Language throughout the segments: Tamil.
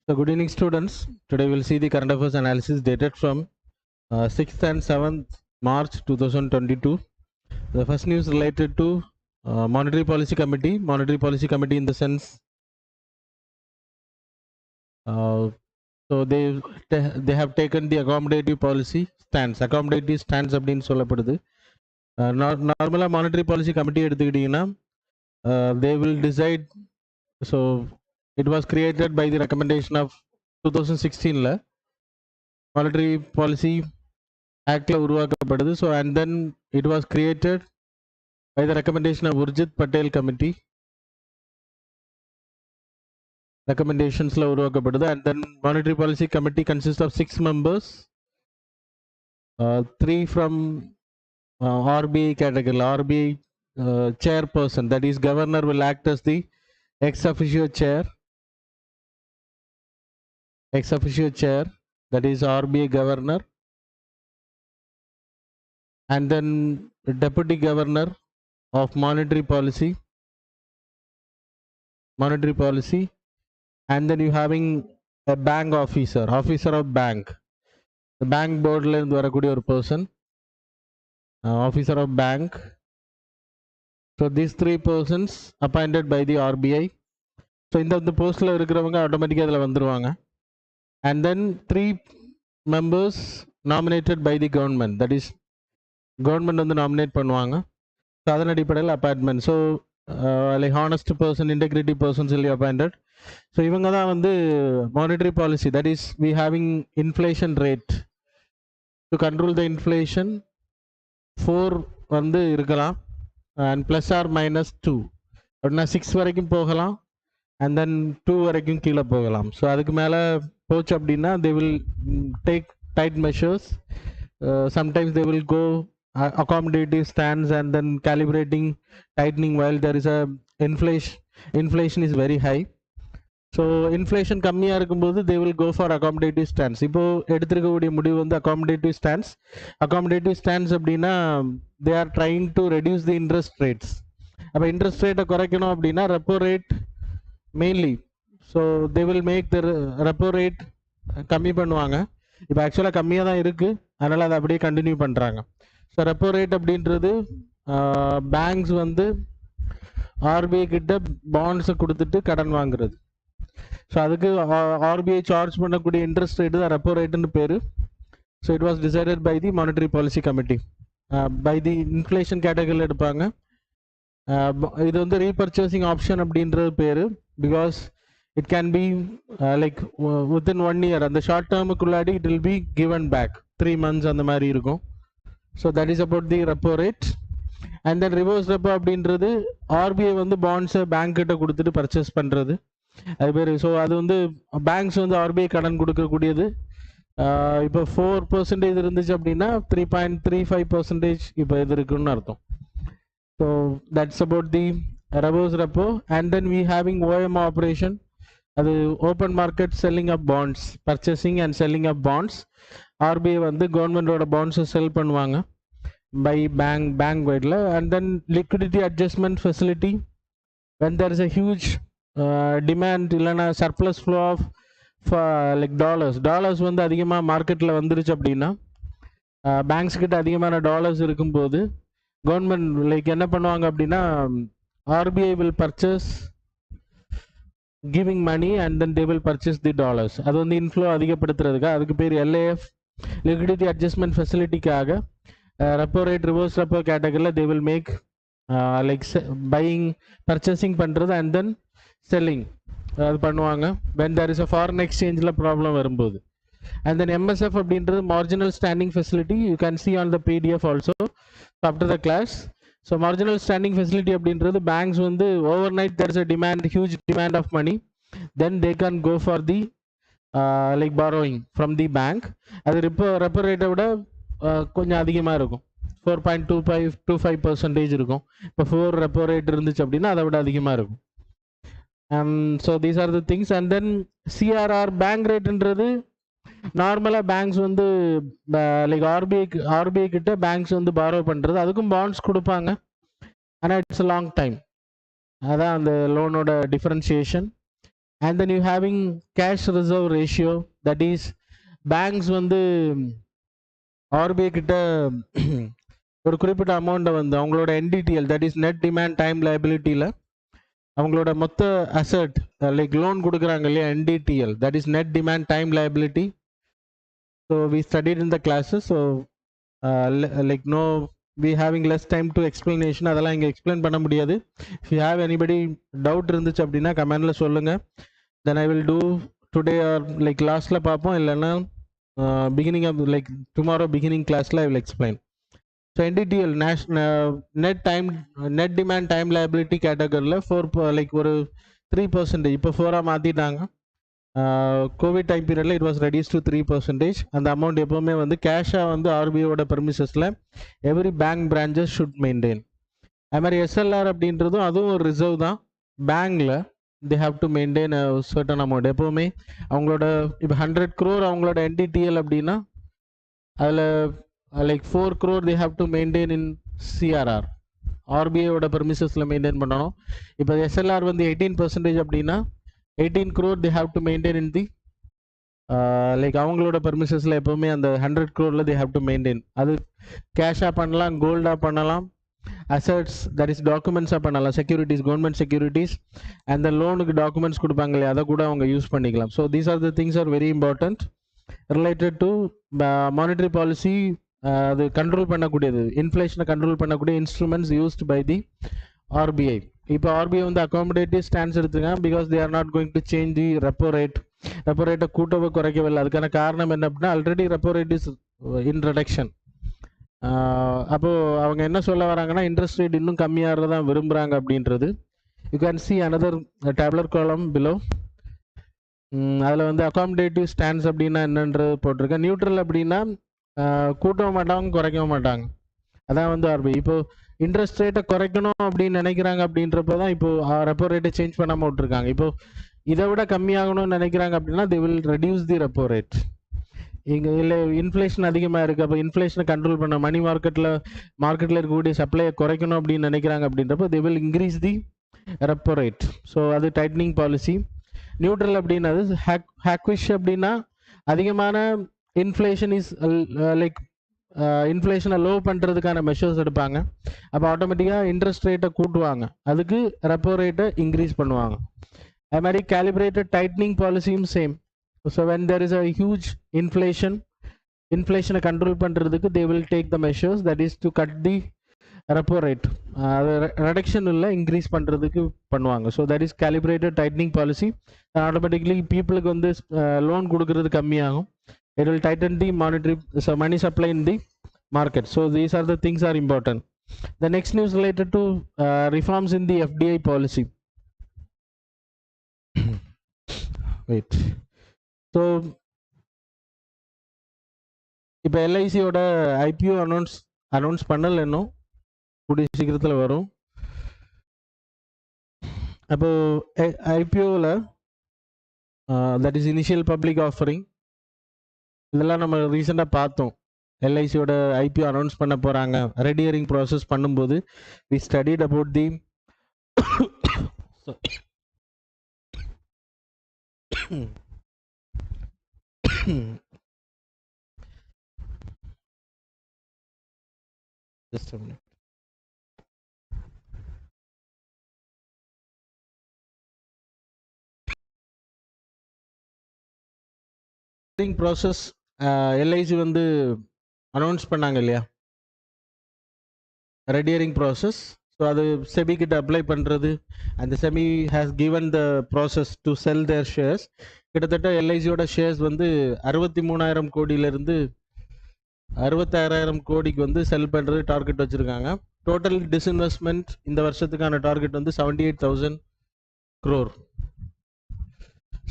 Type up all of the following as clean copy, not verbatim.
So good evening students. Today we'll see the current affairs analysis dated from 6th and 7th March 2022. The first news related to Monetary Policy Committee. Monetary Policy Committee in the sense, so they have taken the accommodative policy stance. Accommodative stance அப்படின்னு சொல்லப்படுது. Normally Monetary Policy Committee எடுத்துக்கிட்டீங்கன்னா they will decide. So it was created by the recommendation of 2016 Monetary Policy Act உருவாக்கப்படுது. So and then it was created by the recommendation of Urjit Patel Committee. Recommendations உருவாக்கப்படுது. And then Monetary Policy Committee consists of 6 members, 3 from RBI category. RBI chairperson, that is governor, will act as the ex officio chair. Ex officio chair, that is RBI governor. And then deputy governor of monetary policy. And then you having a bank officer of bank. The bank board la irundhu varakudi or person, officer of bank. So these 3 persons appointed by the RBI. So in the post la irukravanga automatically adula vandruvaanga. And then 3 members nominated by the government, that is government வந்து nominate பண்ணுவாங்க. So அதன் அடிப்படையில் appointment. So like honest person, integrity persons will be appointed. So இவங்க தான் வந்து monetary policy, that is we having inflation rate. To control the inflation 4 வந்து இருக்கலாம், and plus or minus 2 அப்படின்னா 6 வரைக்கும் போகலாம், and then 2 வரைக்கும் கீழே போகலாம். ஸோ அதுக்கு மேலே போச்சு அப்படின்னா they will take tight measures. Sometimes they will go accommodative stance and then calibrating, tightening while there is a inflation is very high. So inflation கம்மியாக இருக்கும்போது they will go for accommodative stance. இப்போது எடுத்துருக்கக்கூடிய முடிவு வந்து accommodative stance அப்படின்னா they are trying to reduce the interest rates. அப்போ இன்ட்ரெஸ்ட் ரேட்டை குறைக்கணும் அப்படின்னா repo rate mainly. So they will make the repo rate கம்மி பண்ணுவாங்க. இப்போ ஆக்சுவலாக கம்மியாக தான் இருக்குது, அதனால் அதை அப்படியே கண்டினியூ பண்ணுறாங்க. ஸோ ரெப்போ ரேட் அப்படின்றது பேங்க்ஸ் வந்து ஆர்பிஐ கிட்ட பாண்ட்ஸை கொடுத்துட்டு கடன் வாங்குறது. ஸோ அதுக்கு ஆர்பிஐ சார்ஜ் பண்ணக்கூடிய இன்ட்ரெஸ்ட் ரேட்டு தான் ரெப்போ ரேட்டுன்னு பேர். So it was decided by the monetary policy committee. By the inflation கேட்டகரியில் எடுப்பாங்க. இது வந்து ரீபர்ச்சேசிங் ஆப்ஷன் அப்படின்றது பேர். Because it can be like within 1 year, அந்த ஷார்ட் டேர்முக்குள்ளாடி it will be given back 3 months அந்த மாதிரி இருக்கும். So that is about the repo rate. And then reverse repo அப்படின்றது ஆர்பிஐ வந்து பாண்ட்ஸை பேங்க் கிட்ட கொடுத்துட்டு பர்ச்சேஸ் பண்ணுறது, அது பேர். ஸோ அது வந்து பேங்க்ஸ் வந்து ஆர்பிஐ கடன் கொடுக்கக்கூடியது. இப்போ 4% இருந்துச்சு அப்படின்னா 3.35% இப்போ இது இருக்குன்னு அர்த்தம். So that's about the reverse repo. And then we having OM operation, அது open market selling of bonds, purchasing and selling of bonds. RBI வந்து கவர்மெண்டோட பாண்ட்ஸை செல் பண்ணுவாங்க பை பேங்க் வைடில். And then liquidity adjustment facility, when there is a huge demand இல்லைன்னா surplus flow of like dollars வந்து அதிகமாக மார்க்கெட்டில் வந்துருச்சு அப்படின்னா, பேங்க்ஸ் கிட்ட அதிகமான டாலர்ஸ் இருக்கும்போது கவர்மெண்ட் லைக் என்ன பண்ணுவாங்க அப்படின்னா RBI will purchase giving money and then they will purchase the dollars. அது வந்து இன்ஃப்ளோ அதிகப்படுத்துறதுக்காக, அதுக்கு பேர் எல்ஏஎஃப் லிக்விடிட்டி அட்ஜஸ்ட்மெண்ட் ஃபெசிலிட்டிக்காக ரெப்போ ரேட் ரிவர்ஸ் ரெப்போ கேட்டகரியில் they will make like buying purchasing பண்ணுறது அண்ட் தென் செல்லிங் அது பண்ணுவாங்க when there is a foreign exchangeல ப்ராப்ளம் வரும்போது. and then MSF அப்படின்றது marginal standing facility, you can see on the PDF also after the class. so marginal standing facility அப்படின்றது banks வந்து overnight there is a demand, huge demand of money, then they can go for the like borrowing from the bank. அது ரெப்போ ரேட்டை விட கொஞ்சம் அதிகமாக இருக்கும், 4.25% இருக்கும். இப்போ 4 ரெப்போ ரேட் இருந்துச்சு அப்படின்னா அதை விட அதிகமாக இருக்கும். So these are the things. and then CRR bank ரேட்ன்றது நார்மலாக பேங்க்ஸ் வந்து லைக் ஆர்பிஐ கிட்ட பேங்க்ஸ் வந்து பாரோ பண்ணுறது, அதுக்கும் பாண்ட்ஸ் கொடுப்பாங்க, ஆனால் இட்ஸ் அ லாங் டைம். அதான் அந்த லோனோட differentiation. and then you having cash reserve ratio, that is banks வந்து ஆர்பிஐ கிட்ட ஒரு குறிப்பிட்ட அமௌண்ட்டை வந்து அவங்களோட NDTL, that is net demand time லைபிலிட்டியில் அவங்களோட மொத்த அசட் லைக் லோன் கொடுக்குறாங்க இல்லையா, NDTL, that is net demand time liability. So we studied in the classes. So like no we having less time to explanation, அதெல்லாம் இங்கே எக்ஸ்பிளைன் பண்ண முடியாது. If you have anybody doubt இருந்துச்சு அப்படின்னா கமெண்டில் சொல்லுங்கள். Then I will do today or like லாஸ்ட்டில் பார்ப்போம், இல்லைன்னா beginning of like tomorrow beginning class I will explain. So NDTL net demand time liability category la 4 like ஒரு 3% இப்போ 4 மாத்திட்டாங்க. கோவிட் டைம் பீரியட்ல இட் வாஸ் ரெடியூஸ் டு 3%. அந்த அமௌண்ட் எப்பவுமே வந்து கேஷாக வந்து ஆர்பிஐயோட பெர்மிசஸில் every bank branches should maintain. அது மாதிரி எஸ்எல்ஆர் அப்படின்றதும் அதுவும் ஒரு ரிசர்வ் தான் பேங்க்ல. they have to maintain a certain amount. எப்போவுமே அவங்களோட இப்போ 100 crore அவங்களோட என்டிடிஎல் அப்படின்னா அதில் like 4 crore they have to maintain in CRR, ஆர்பிஐயோட பெர்மிசஸில் மெயின்டைன் பண்ணணும். இப்போ எஸ்எல்ஆர் வந்து 18% அப்படின்னா 18 crore they have to maintain in the like அவங்களோட பெர்மிசஸில் எப்போவுமே அந்த 100 crore they have to maintain. அது கேஷாக பண்ணலாம், கோல்டாக பண்ணலாம், அசட்ஸ் தட் இஸ் டாக்குமெண்ட்ஸாக பண்ணலாம், செக்யூரிட்டிஸ், கவர்மெண்ட் செக்யூரிட்டிஸ், அந்த லோனுக்கு டாக்குமெண்ட்ஸ் கொடுப்பாங்க இல்லையா, அதை கூட அவங்க யூஸ் பண்ணிக்கலாம். So these are the things are very important related to monetary policy. அது கண்ட்ரோல் பண்ணக்கூடியது, இன்ஃப்ளேஷனை கண்ட்ரோல் பண்ணக்கூடிய instruments used by the RBI. இப்போ ஆர்பிஐ வந்து அகாமடேட்டிவ் ஸ்டாண்ட்ஸ் எடுத்துருக்காங்க, because they are not going to change the repo rate. Repo ரேட்டை கூட்டவோ குறைக்கவில்லை. அதுக்கான காரணம் என்ன அப்படின்னா already repo rate is in reduction. அப்போது அவங்க என்ன சொல்ல வராங்கன்னா இன்ட்ரெஸ்ட் ரேட் இன்னும் கம்மியாக தான் விரும்புகிறாங்க அப்படின்றது. யூ கேன் சி அனதர் டேப்லர் காலம் பிலோ. அதில் வந்து அகாமடேட்டிவ் ஸ்டாண்ட்ஸ் அப்படின்னா என்னன்றது போட்டிருக்கேன். நியூட்ரல் அப்படின்னா கூட்டவும் மாட்டாங்க, குறைக்கவும் மாட்டாங்க. அதான் வந்து ஆர்பிஐ இப்போ இன்ட்ரெஸ்ட் ரேட்டை குறைக்கணும் அப்படின்னு நினைக்கிறாங்க. அப்படின்றப்ப தான் இப்போ ரெப்போ ரேட்டை சேஞ்ச் பண்ணாமல் விட்டுருக்காங்க. இப்போ இதை விட கம்மியாகணும்னு நினைக்கிறாங்க அப்படின்னா they will reduce the repo rate. இங்கே இல்லை இன்ஃப்ளேஷன் அதிகமாக இருக்குது, அப்போ இன்ஃப்ளேஷனை கண்ட்ரோல் பண்ண மணி மார்க்கெட்டில் இருக்கக்கூடிய சப்ளையை குறைக்கணும் அப்படின்னு நினைக்கிறாங்க. அப்படின்றப்போ they will increase the repo rate. So அது டைட்னிங் பாலிசி. நியூட்ரல் அப்படின்னா ஹாக்விஷ் அப்படின்னா அதிகமான இன்ஃப்ளேஷன் இஸ் லைக் இன்ஃப்ளேஷனை லோ பண்ணுறதுக்கான மெஷர்ஸ் எடுப்பாங்க. அப்போ ஆட்டோமேட்டிக்காக இன்ட்ரெஸ்ட் ரேட்டை கூட்டுவாங்க, அதுக்கு ரெப்போ ரேட்டை இன்க்ரீஸ் பண்ணுவாங்க. அது மாதிரி கேலிப்ரேட்டட் டைட்னிங் பாலிசியும் same. So when there is a huge inflation control பண்றதுக்கு they will take the measures, that is to cut the repo rate. reduction இல்ல increase பண்றதுக்கு பண்ணுவாங்க. So that is calibrated tightening policy. Automatically peopleக்கு வந்து loan கொடுக்கிறது கம்மியாகும். It will tighten the money supply in the market. So these are the things are important. The next news related to reforms in the FDI policy. Wait. So இப்போ எல்ஐசியோட ஐபிஓ அனௌன்ஸ் பண்ணல, இன்னும் கூடிய சீக்கிரத்தில் வரும். அப்போது ஐபிஓவில் that is initial public offering, இதெல்லாம் நம்ம ரீசெண்டாக பார்த்தோம். எல்ஐசியோட ஐபிஓ அனௌன்ஸ் பண்ண போகிறாங்க. ரெட் ஹியரிங் ப்ராசஸ் பண்ணும்போது we studied about the just a minute. Process LIC வந்து அனௌன்ஸ் பண்ணாங்க இல்லையா, ரெட் ஹியரிங் ப்ராசஸ். ஸோ அது செபி கிட்ட அப்ளை பண்ணுறது, அந்த SEBI has given the process to sell their shares. கிட்டத்தட்ட எல்ஐசியோட ஷேர்ஸ் வந்து 63,000 கோடியிலிருந்து 66,000 கோடிக்கு வந்து செல் பண்ணுறது டார்கெட் வச்சுருக்காங்க. டோட்டல் டிஸ்இன்வெஸ்ட்மெண்ட் இந்த வருஷத்துக்கான டார்கெட் வந்து 78,000 crore.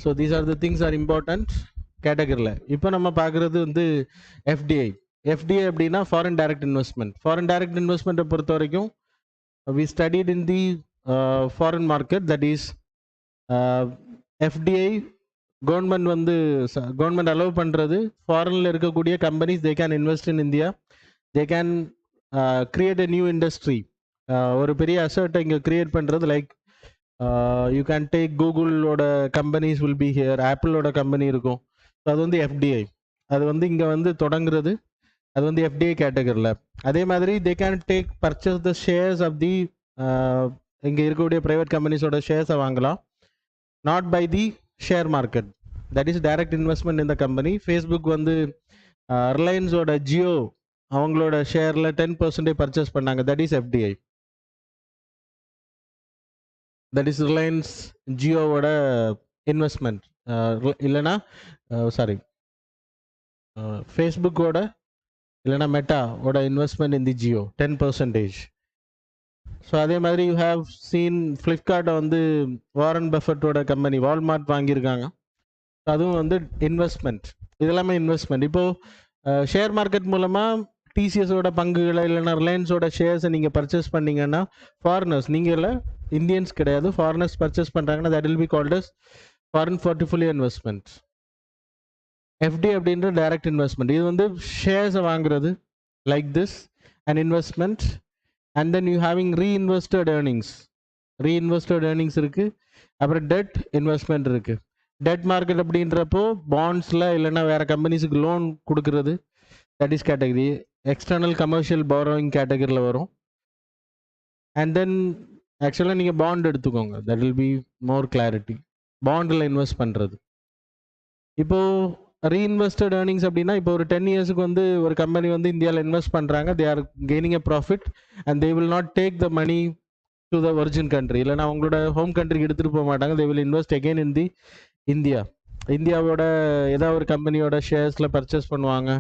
So these are the things are important கேட்டகரியில். இப்போ நம்ம பார்க்குறது வந்து எஃப்டிஐ. எஃப்டிஐ அப்படின்னா foreign direct investment. Foreign direct இன்வெஸ்ட்மெண்ட்டை பொறுத்த வரைக்கும் we studied in the foreign market, that is FDI government வந்து கவர்மெண்ட் அலோவ் பண்ணுறது. ஃபாரினில் இருக்கக்கூடிய companies they can invest in India, they can create a new industry. ஒரு பெரிய அசட்டை இங்கே கிரியேட் பண்ணுறது, like You can take Google ஓட companies will be here, Apple ஓட company இருக்கும். ஸோ அது வந்து FDI. அது வந்து இங்கே வந்து தொடங்குறது, அது வந்து FDI கேட்டகரியில். அதே மாதிரி they can take purchase the shares of the இங்கே இருக்கக்கூடிய ப்ரைவேட் கம்பெனிஸோட ஷேர்ஸை வாங்கலாம், not by the share market. That is direct investment இந்த கம்பெனி. ஃபேஸ்புக் வந்து ரிலையன்ஸோட ஜியோ அவங்களோட ஷேரில் 10% பர்ச்சேஸ் பண்ணாங்க. That is FDI. That is Reliance ஜியோவோட இன்வெஸ்ட்மெண்ட். இல்லைனா சாரி ஃபேஸ்புக்கோட இல்லைனா மெட்டாவோட investment in the Jio 10%. So அதே மாதிரி யூ ஹேவ் சீன் ஃப்ளிப்கார்ட்டை வந்து வாரன் பஃபட்டோட கம்பெனி வால்மார்ட் வாங்கியிருக்காங்க. அதுவும் வந்து இன்வெஸ்ட்மெண்ட். இதெல்லாமே இன்வெஸ்ட்மெண்ட். இப்போது ஷேர் மார்க்கெட் மூலமாக டிசிஎஸோட பங்குகளை இல்லைனா ரிலையன்ஸோட ஷேர்ஸை நீங்கள் பர்ச்சேஸ் பண்ணிங்கன்னா ஃபாரினர்ஸ், நீங்கள் இல்லை இந்தியன்ஸ் கிடையாது, ஃபாரினர்ஸ் பர்ச்சேஸ் பண்ணுறாங்கன்னா that will be called as foreign portfolio investment. FD அப்படின்ற டைரக்ட் இன்வெஸ்ட்மெண்ட். இது வந்து ஷேர்ஸை வாங்குறது like this and investment. And then you having reinvested earnings இருக்குது. அப்புறம் டெட் இன்வெஸ்ட்மெண்ட் இருக்குது. டெட் மார்க்கெட் அப்படின்றப்போ பாண்ட்ஸில் இல்லைன்னா வேறு கம்பெனிஸுக்கு லோன் கொடுக்கறது, that is category. External commercial borrowing கேட்டகரியில் வரும். அண்ட் தென் ஆக்சுவலாக நீங்கள் பாண்ட் எடுத்துக்கோங்க, that will be more clarity. பாண்டில் இன்வெஸ்ட் பண்ணுறது. இப்போது ரீஇன்வெஸ்டட் ஏர்னிங்ஸ் அப்படின்னா, இப்போ ஒரு 10 இயர்ஸுக்கு வந்து ஒரு கம்பெனி வந்து இந்தியாவில் இன்வெஸ்ட் பண்ணுறாங்க, they are gaining a profit and they will not take the money to the origin country. இல்லைனா அவங்களோட ஹோம் கண்ட்ரிக்கு எடுத்துகிட்டு போக மாட்டாங்க. They will invest again in the இந்தியாவோட ஏதாவது ஒரு கம்பெனியோட ஷேர்ஸில் பர்ச்சேஸ் பண்ணுவாங்க.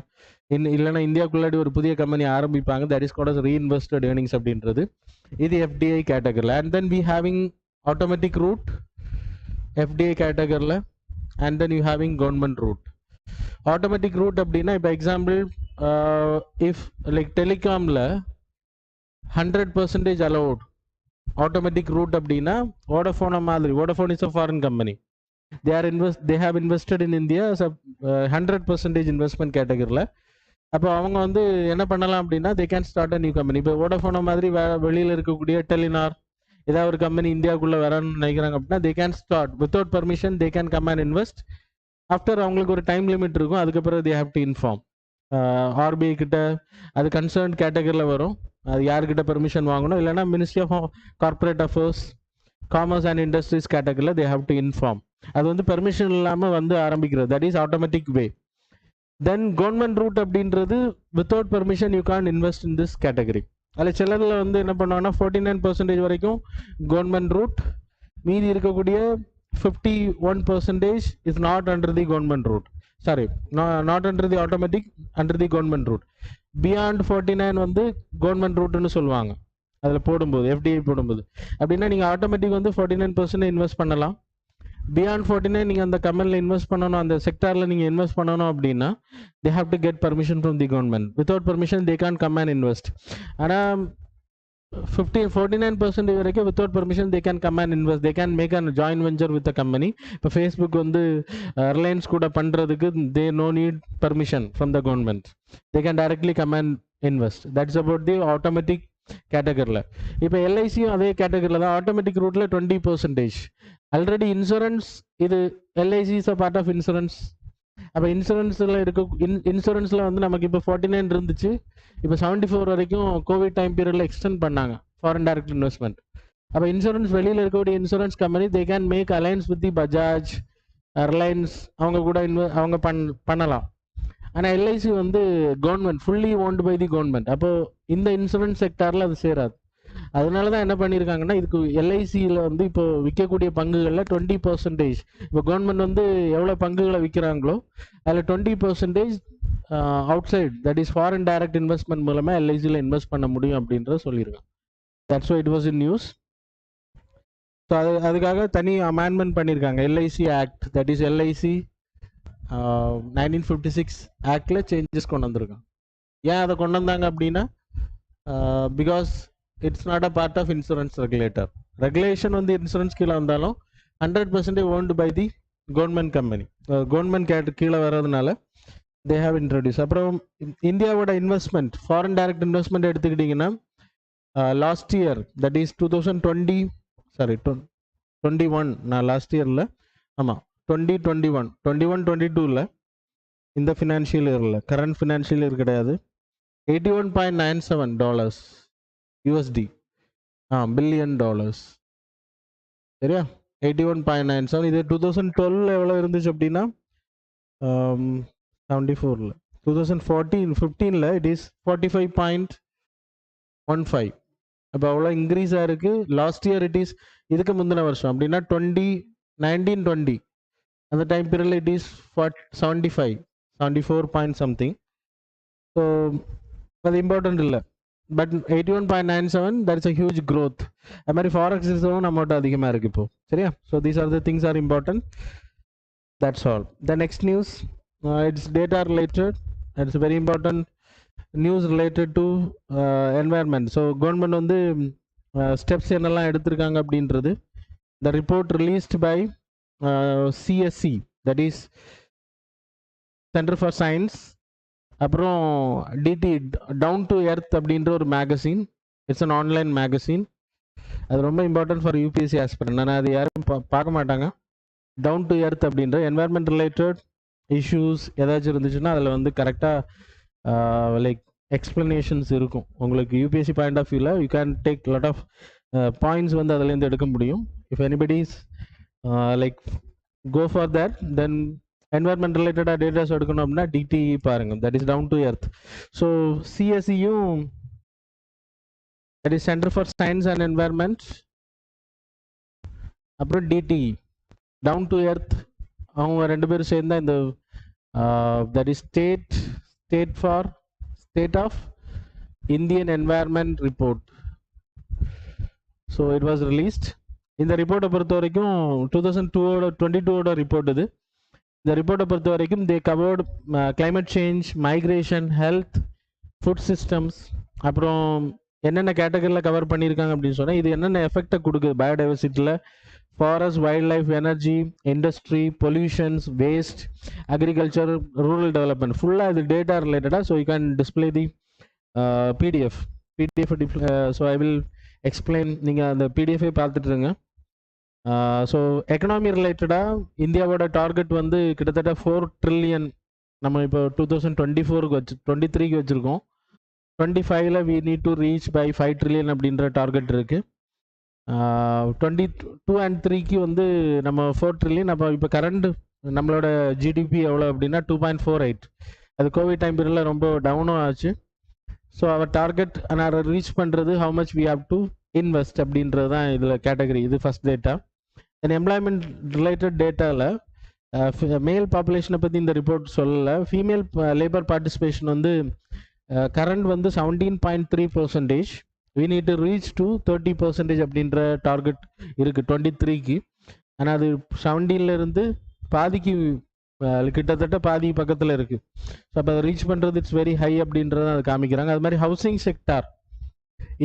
இல்லைனா இந்தியாவுக்குள்ளாடி ஒரு புதிய கம்பெனி ஆரம்பிப்பாங்க. That is called reinvested earnings அப்படின்றது. இது FDI கேட்டகரியில். And then we having automatic route FDI கேட்டகரியில். And then you having government route. Automatic route அப்படின்னா, இப்போ எக்ஸாம்பிள் இஃப் லைக் டெலிகாமில் 100% அலவுட் ஆட்டோமேட்டிக் ரூட் அப்படின்னா, வோடஃபோனை மாதிரி, Vodafone is a foreign company, they have invested in India as a 100% investment கேட்டகரியில். அப்போ அவங்க வந்து என்ன பண்ணலாம் அப்படின்னா, they can start a new company. இப்போ வோடஃபோனை மாதிரி வெளியில் இருக்கக்கூடிய டெலினார் ஏதாவது ஒரு கம்பெனி இந்தியாவுக்குள்ளே வரணும்னு நினைக்கிறாங்க அப்படின்னா, they can start without permission, they can come and invest. After அவங்களுக்கு ஒரு டைம் லிமிட் இருக்கும், அதுக்கப்புறம் they have to inform RBI கிட்ட. அது கன்சர்ன் கேட்டகரியில் வரும். அது யார்கிட்ட பெர்மிஷன் வாங்கணும், இல்லைனா ministry of corporate affairs, commerce and industries கேட்டகரியில் they have to inform. அது வந்து பெர்மிஷன் இல்லாமல் வந்து ஆரம்பிக்கிறது, that is automatic way. Then government route அப்படின்றது without permission you can invest in this category. அதில் சிலரில் வந்து என்ன பண்ணுவாங்கன்னா 49% வரைக்கும் கவர்மெண்ட் ரூட், மீதி இருக்கக்கூடிய 51% is not under the government route. Sorry, not under the automatic, under the government route. Beyond 49 வந்து கவர்மெண்ட் ரூட்னு சொல்லுவாங்க. அதில் போடும்போது FDI போடும்போது அப்படின்னா நீங்கள் ஆட்டோமேட்டிக் வந்து 49% இன்வெஸ்ட் பண்ணலாம். பியாண்ட் 49 நீங்கள் அந்த கம்பெனியில் இன்வெஸ்ட் பண்ணணும், அந்த செக்டாரில் நீங்கள் இன்வெஸ்ட் பண்ணணும் அப்படின்னா they have to get permission from the government. Without permission they can't come and invest. ஆனால் 49% வரைக்கும் without permission they can come and invest. They can make a joint venture with the company. இப்போ ஃபேஸ்புக் வந்து ரிலையன்ஸ் கூட பண்ணுறதுக்கு they no need permission from the government. They can directly come and invest. That's about the automatic கேட்டகரியில். இப்போ LICயும் அதே கேட்டகரியில் தான். ஆட்டோமேட்டிக் ரூட்டில் 20%. ஆல்ரெடி இன்சூரன்ஸ், இது LIC is a part of insurance. அப்போ இன்சூரன்ஸில் இன்சூரன்ஸில் வந்து நமக்கு இப்போ 49 இருந்துச்சு, இப்போ 74 வரைக்கும் கோவிட் டைம் பீரியடில் எக்ஸ்டெண்ட் பண்ணாங்க ஃபாரின் டைரக்ட் இன்வெஸ்ட்மெண்ட். அப்போ இன்சூரன்ஸ் வெளியில் இருக்கக்கூடிய insurance company they can make alliance with the Bajaj, Reliance, அவங்க கூட அவங்க பண்ணலாம். ஆனால் LIC வந்து government, fully owned by the government. அப்போது இந்த இன்சூரன்ஸ் செக்டாரில் அது சேராது. அதனால தான் என்ன பண்ணியிருக்காங்கன்னா, இதுக்கு LICயில் வந்து இப்போ விற்கக்கூடிய பங்குகளில் 20%, இப்போ கவர்மெண்ட் வந்து எவ்வளோ பங்குகளை விற்கிறாங்களோ அதில் 20% outside, that is foreign direct investment மூலமாக LICயில் இன்வெஸ்ட் பண்ண முடியும் அப்படின்றத சொல்லியிருக்காங்க. That's why it was in news. So அதுக்காக தனி அமெண்ட்மெண்ட் பண்ணியிருக்காங்க LIC act, that is LIC 1956 ஆக்டில் சேஞ்சஸ் கொண்டு வந்திருக்காங்க. ஏன் அதை கொண்டு வந்தாங்க அப்படின்னா, because it's not a part of insurance regulation வந்து இன்சூரன்ஸ் கீழே வந்தாலும் 100% owned by the government company, government கீழே வர்றதுனால தே ஹாவ் இன்ட்ரடியூஸ். அப்புறம் இந்தியாவோட இன்வெஸ்ட்மெண்ட், ஃபாரின் டைரக்ட் இன்வெஸ்ட்மெண்ட் எடுத்துக்கிட்டிங்கன்னா லாஸ்ட் இயர், தட் இஸ் 2020 21 நான் லாஸ்ட் இயரில் ஆமாம் 2021 இந்த ஃபினான்ஷியல் இயரில் கரண்ட் ஃபினான்ஷியல் இயர் கிடையாது. $81.97 USD பில்லியன் டாலர்ஸ். சரியா? 81.97. இது 2012 எவ்வளோ இருந்துச்சு அப்படின்னா 74. 2015 இட் இஸ் 45.15. அப்போ அவ்வளோ இன்க்ரீஸ் ஆயிருக்கு. லாஸ்ட் இயர் இட் இஸ் இதுக்கு முந்தின வருஷம் அப்படின்னா 2019-20 அந்த டைம் பீரியடில் it is 74 point something. So அது இம்பார்ட்டன்ட் இல்லை. But 81.97 that is a huge growth. அது மாதிரி ஃபாரெக்ஸ் ரிசர்வும் நம்மகிட்ட அதிகமாக இருக்குது இப்போ. சரியா? So these are the things are important. That's all. The next news it's data related. It's very important news related to environment. So government வந்து ஸ்டெப்ஸ் என்னெல்லாம் எடுத்திருக்காங்க அப்படின்றது. The report released by CSC, that is centre for science. அப்புறம் DT டவுன் டு எர்த் அப்படின்ற ஒரு magazine. It's an online magazine. அது ரொம்ப இம்பார்ட்டன்ட் ஃபார் UPSC ஆஸ்பிரண்ட். ஆனால் அது யாரும் பார்க்க மாட்டாங்க. டவுன் டு எர்த் அப்படின்ற என்வாயர்மெண்ட் ரிலேட்டட் இஷ்யூஸ் ஏதாச்சும் இருந்துச்சுன்னா அதில் வந்து கரெக்டாக லைக் எக்ஸ்பிளனேஷன்ஸ் இருக்கும். உங்களுக்கு UPSC பாயிண்ட் ஆஃப் வியூவில் you can take lot of points வந்து அதுலேருந்து எடுக்க முடியும். If anybody's like go for that, then environment ரிலேட்டடாக டேட்டாஸ் எடுக்கணும் அப்படின்னா DT பாருங்கள். That is Down to Earth. So CSEயும் that is centre for Science and Environment, அப்புறம் DT டவுன் டு எர்த், அவங்க ரெண்டு பேரும் சேர்ந்தா இந்த that is State of Indian Environment Report. So it was released. இந்த ரிப்போர்ட்டை பொறுத்த வரைக்கும் 2022 ரிப்போர்ட் இது. இந்த ரிப்போர்ட்டை பொறுத்த வரைக்கும் they covered climate change, migration, health, food systems, அப்புறம் என்னென்ன கேட்டகரியில் கவர் பண்ணியிருக்காங்க அப்படின்னு சொன்னால் இது என்னென்ன எஃபெக்டை கொடுக்குது பயோடைவர்சிட்டியில், forest, wild life, energy, industry, pollutions, waste, agriculture, rural development, ஃபுல்லாக இது டேட்டா ரிலேட்டடாக. So you can display the PDF. So I will explain. நீங்கள் அந்த PDF பார்த்துட்டுருங்க. ஸோ எக்கனாமி ரிலேட்டடாக இந்தியாவோட டார்கெட் வந்து கிட்டத்தட்ட 4 ட்ரில்லியன். நம்ம இப்போ 2024க்கு 23க்கு வச்சுருக்கோம். 25ல் we need to reach by 5 trillion அப்படின்ற டார்கெட் இருக்குது. 22 and 3க்கு வந்து நம்ம 4 ட்ரில்லியன். அப்போ இப்போ கரண்ட் நம்மளோட GDP எவ்வளோ அப்படின்னா 2.48. அது கோவிட் டைம் பீரியடில் ரொம்ப டவுனும் ஆச்சு. ஸோ அவர் டார்கெட் நான் ரீச் பண்ணுறது how much we have to invest அப்படின்றது தான் இதில் கேட்டகரி. இது first data. Then employment related டேட்டாவில் மேல் பாப்புலேஷனை பற்றி இந்த ரிப்போர்ட் சொல்லலை. ஃபீமேல் லேபர் பார்ட்டிசிபேஷன் வந்து கரண்ட் வந்து 17.3%. We need to reach to 30% அப்படின்ற டார்கெட் இருக்குது 23க்கு. ஆனால் அது 17லேருந்து பாதிக்கு கிட்டத்தட்ட பாதி பக்கத்தில் இருக்குது. ஸோ அப்போ அதை ரீச் பண்ணுறது இட்ஸ் வெரி ஹை அப்படின்றத அது காமிக்கிறாங்க. அது மாதிரி ஹவுசிங் செக்டார்,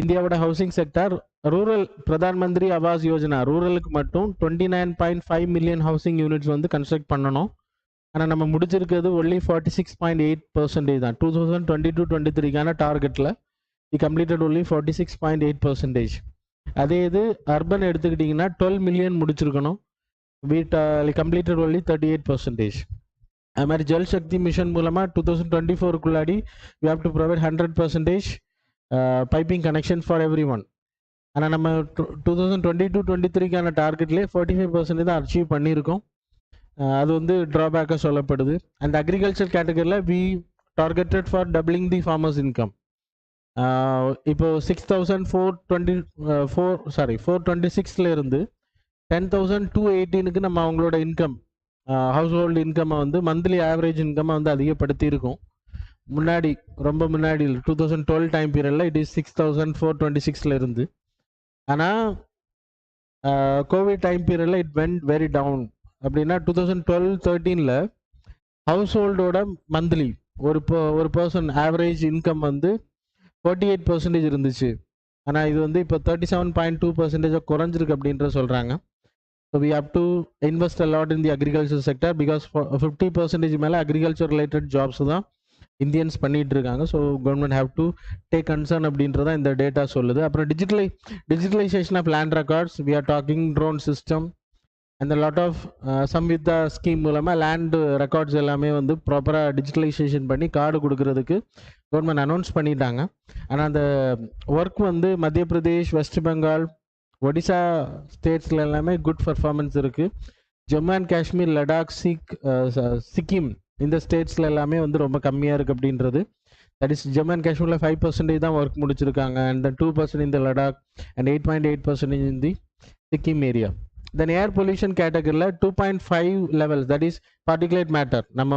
இந்தியாவோட housing sector, rural Pradhan Mantri Awas Yojana ரூரலுக்கு மட்டும் 29.5 மில்லியன் ஹவுசிங் யூனிட்ஸ் வந்து கன்ஸ்ட்ரக்ட் பண்ணணும். ஆனால் நம்ம முடிச்சிருக்கிறது ஒன்லி 46.8% தான். 2022-23க்கான டார்கெட்டில் வி கம்ப்ளீட்டட் ஒன்லி 46.8%. அதே இது அர்பன் எடுத்துக்கிட்டிங்கன்னா 12 மில்லியன் முடிச்சிருக்கணும். we completed only 38%. அது மாதிரி ஜல் சக்தி மிஷன் மூலமாக 2024க்குள்ளாடி we have to provide 100% piping connection for every one. ஆனால் நம்ம 2022-23க்கான டார்கெட்லேயே 45% தான் அச்சீவ் பண்ணியிருக்கோம். அது வந்து ட்ராபேக்காக சொல்லப்படுது. அண்ட் அக்ரிகல்ச்சர் கேட்டகரியில் we targeted for doubling the farmers income. இப்போ 426 இருந்து 10,218க்கு நம்ம அவங்களோட இன்கம், ஹவுஸ் ஹோல்டு இன்கம்மை வந்து மந்த்லி ஆவரேஜ் இன்கம்மை வந்து அதிகப்படுத்தியிருக்கோம். முன்னாடி ரொம்ப முன்னாடி 2012 டைம் பீரியடில் இட் இஸ் 6,426 இருந்து. ஆனால் கோவிட் டைம் பீரியடில் இட் வென்ட் வெரி டவுன். அப்படின்னா 2012-13ல் ஹவுஸ் ஹோல்டோட மந்த்லி ஒரு பர்சன் ஆவரேஜ் இன்கம் வந்து 48% இருந்துச்சு. ஆனால் இது வந்து இப்போ 37.2% குறைஞ்சிருக்கு அப்படின்ற சொல்கிறாங்க. So we have to invest a lot in the agriculture sector because 50% மேலே agriculture related jobs தான் இந்தியன்ஸ் பண்ணிட்டு இருக்காங்க. So government have to take concern அப்படின்றத இந்த டேட்டா சொல்லுது. அப்புறம் digitalisation of land records, we are talking drone system அந்த லாட் ஆஃப் சம்வித்தா ஸ்கீம் மூலமாக லேண்டு ரெக்கார்ட்ஸ் எல்லாமே வந்து ப்ராப்பராக டிஜிட்டலைசேஷன் பண்ணி கார்டு கொடுக்கறதுக்கு கவர்மெண்ட் அனௌன்ஸ் பண்ணிட்டாங்க. ஆனால் அந்த ஒர்க் வந்து மத்திய பிரதேஷ், வெஸ்ட் பெங்கால், ஒடிசா ஸ்டேட்ஸில் எல்லாமே குட் பர்ஃபார்மன்ஸ் இருக்குது. ஜம்மு அண்ட் காஷ்மீர், லடாக், சிக்கிம் இந்த ஸ்டேட்ஸில் எல்லாமே வந்து ரொம்ப கம்மியாக இருக்குது அப்படின்றது. தட் இஸ் ஜம்மு அண்ட் காஷ்மீரில் 5% தான் ஒர்க் முடிச்சிருக்காங்க, அண்ட் 2% இந்த Ladakh and 8.8% in the Sikkim area. Then air pollution கேட்டகரியில் 2.5 levels, that is particulate matter. நம்ம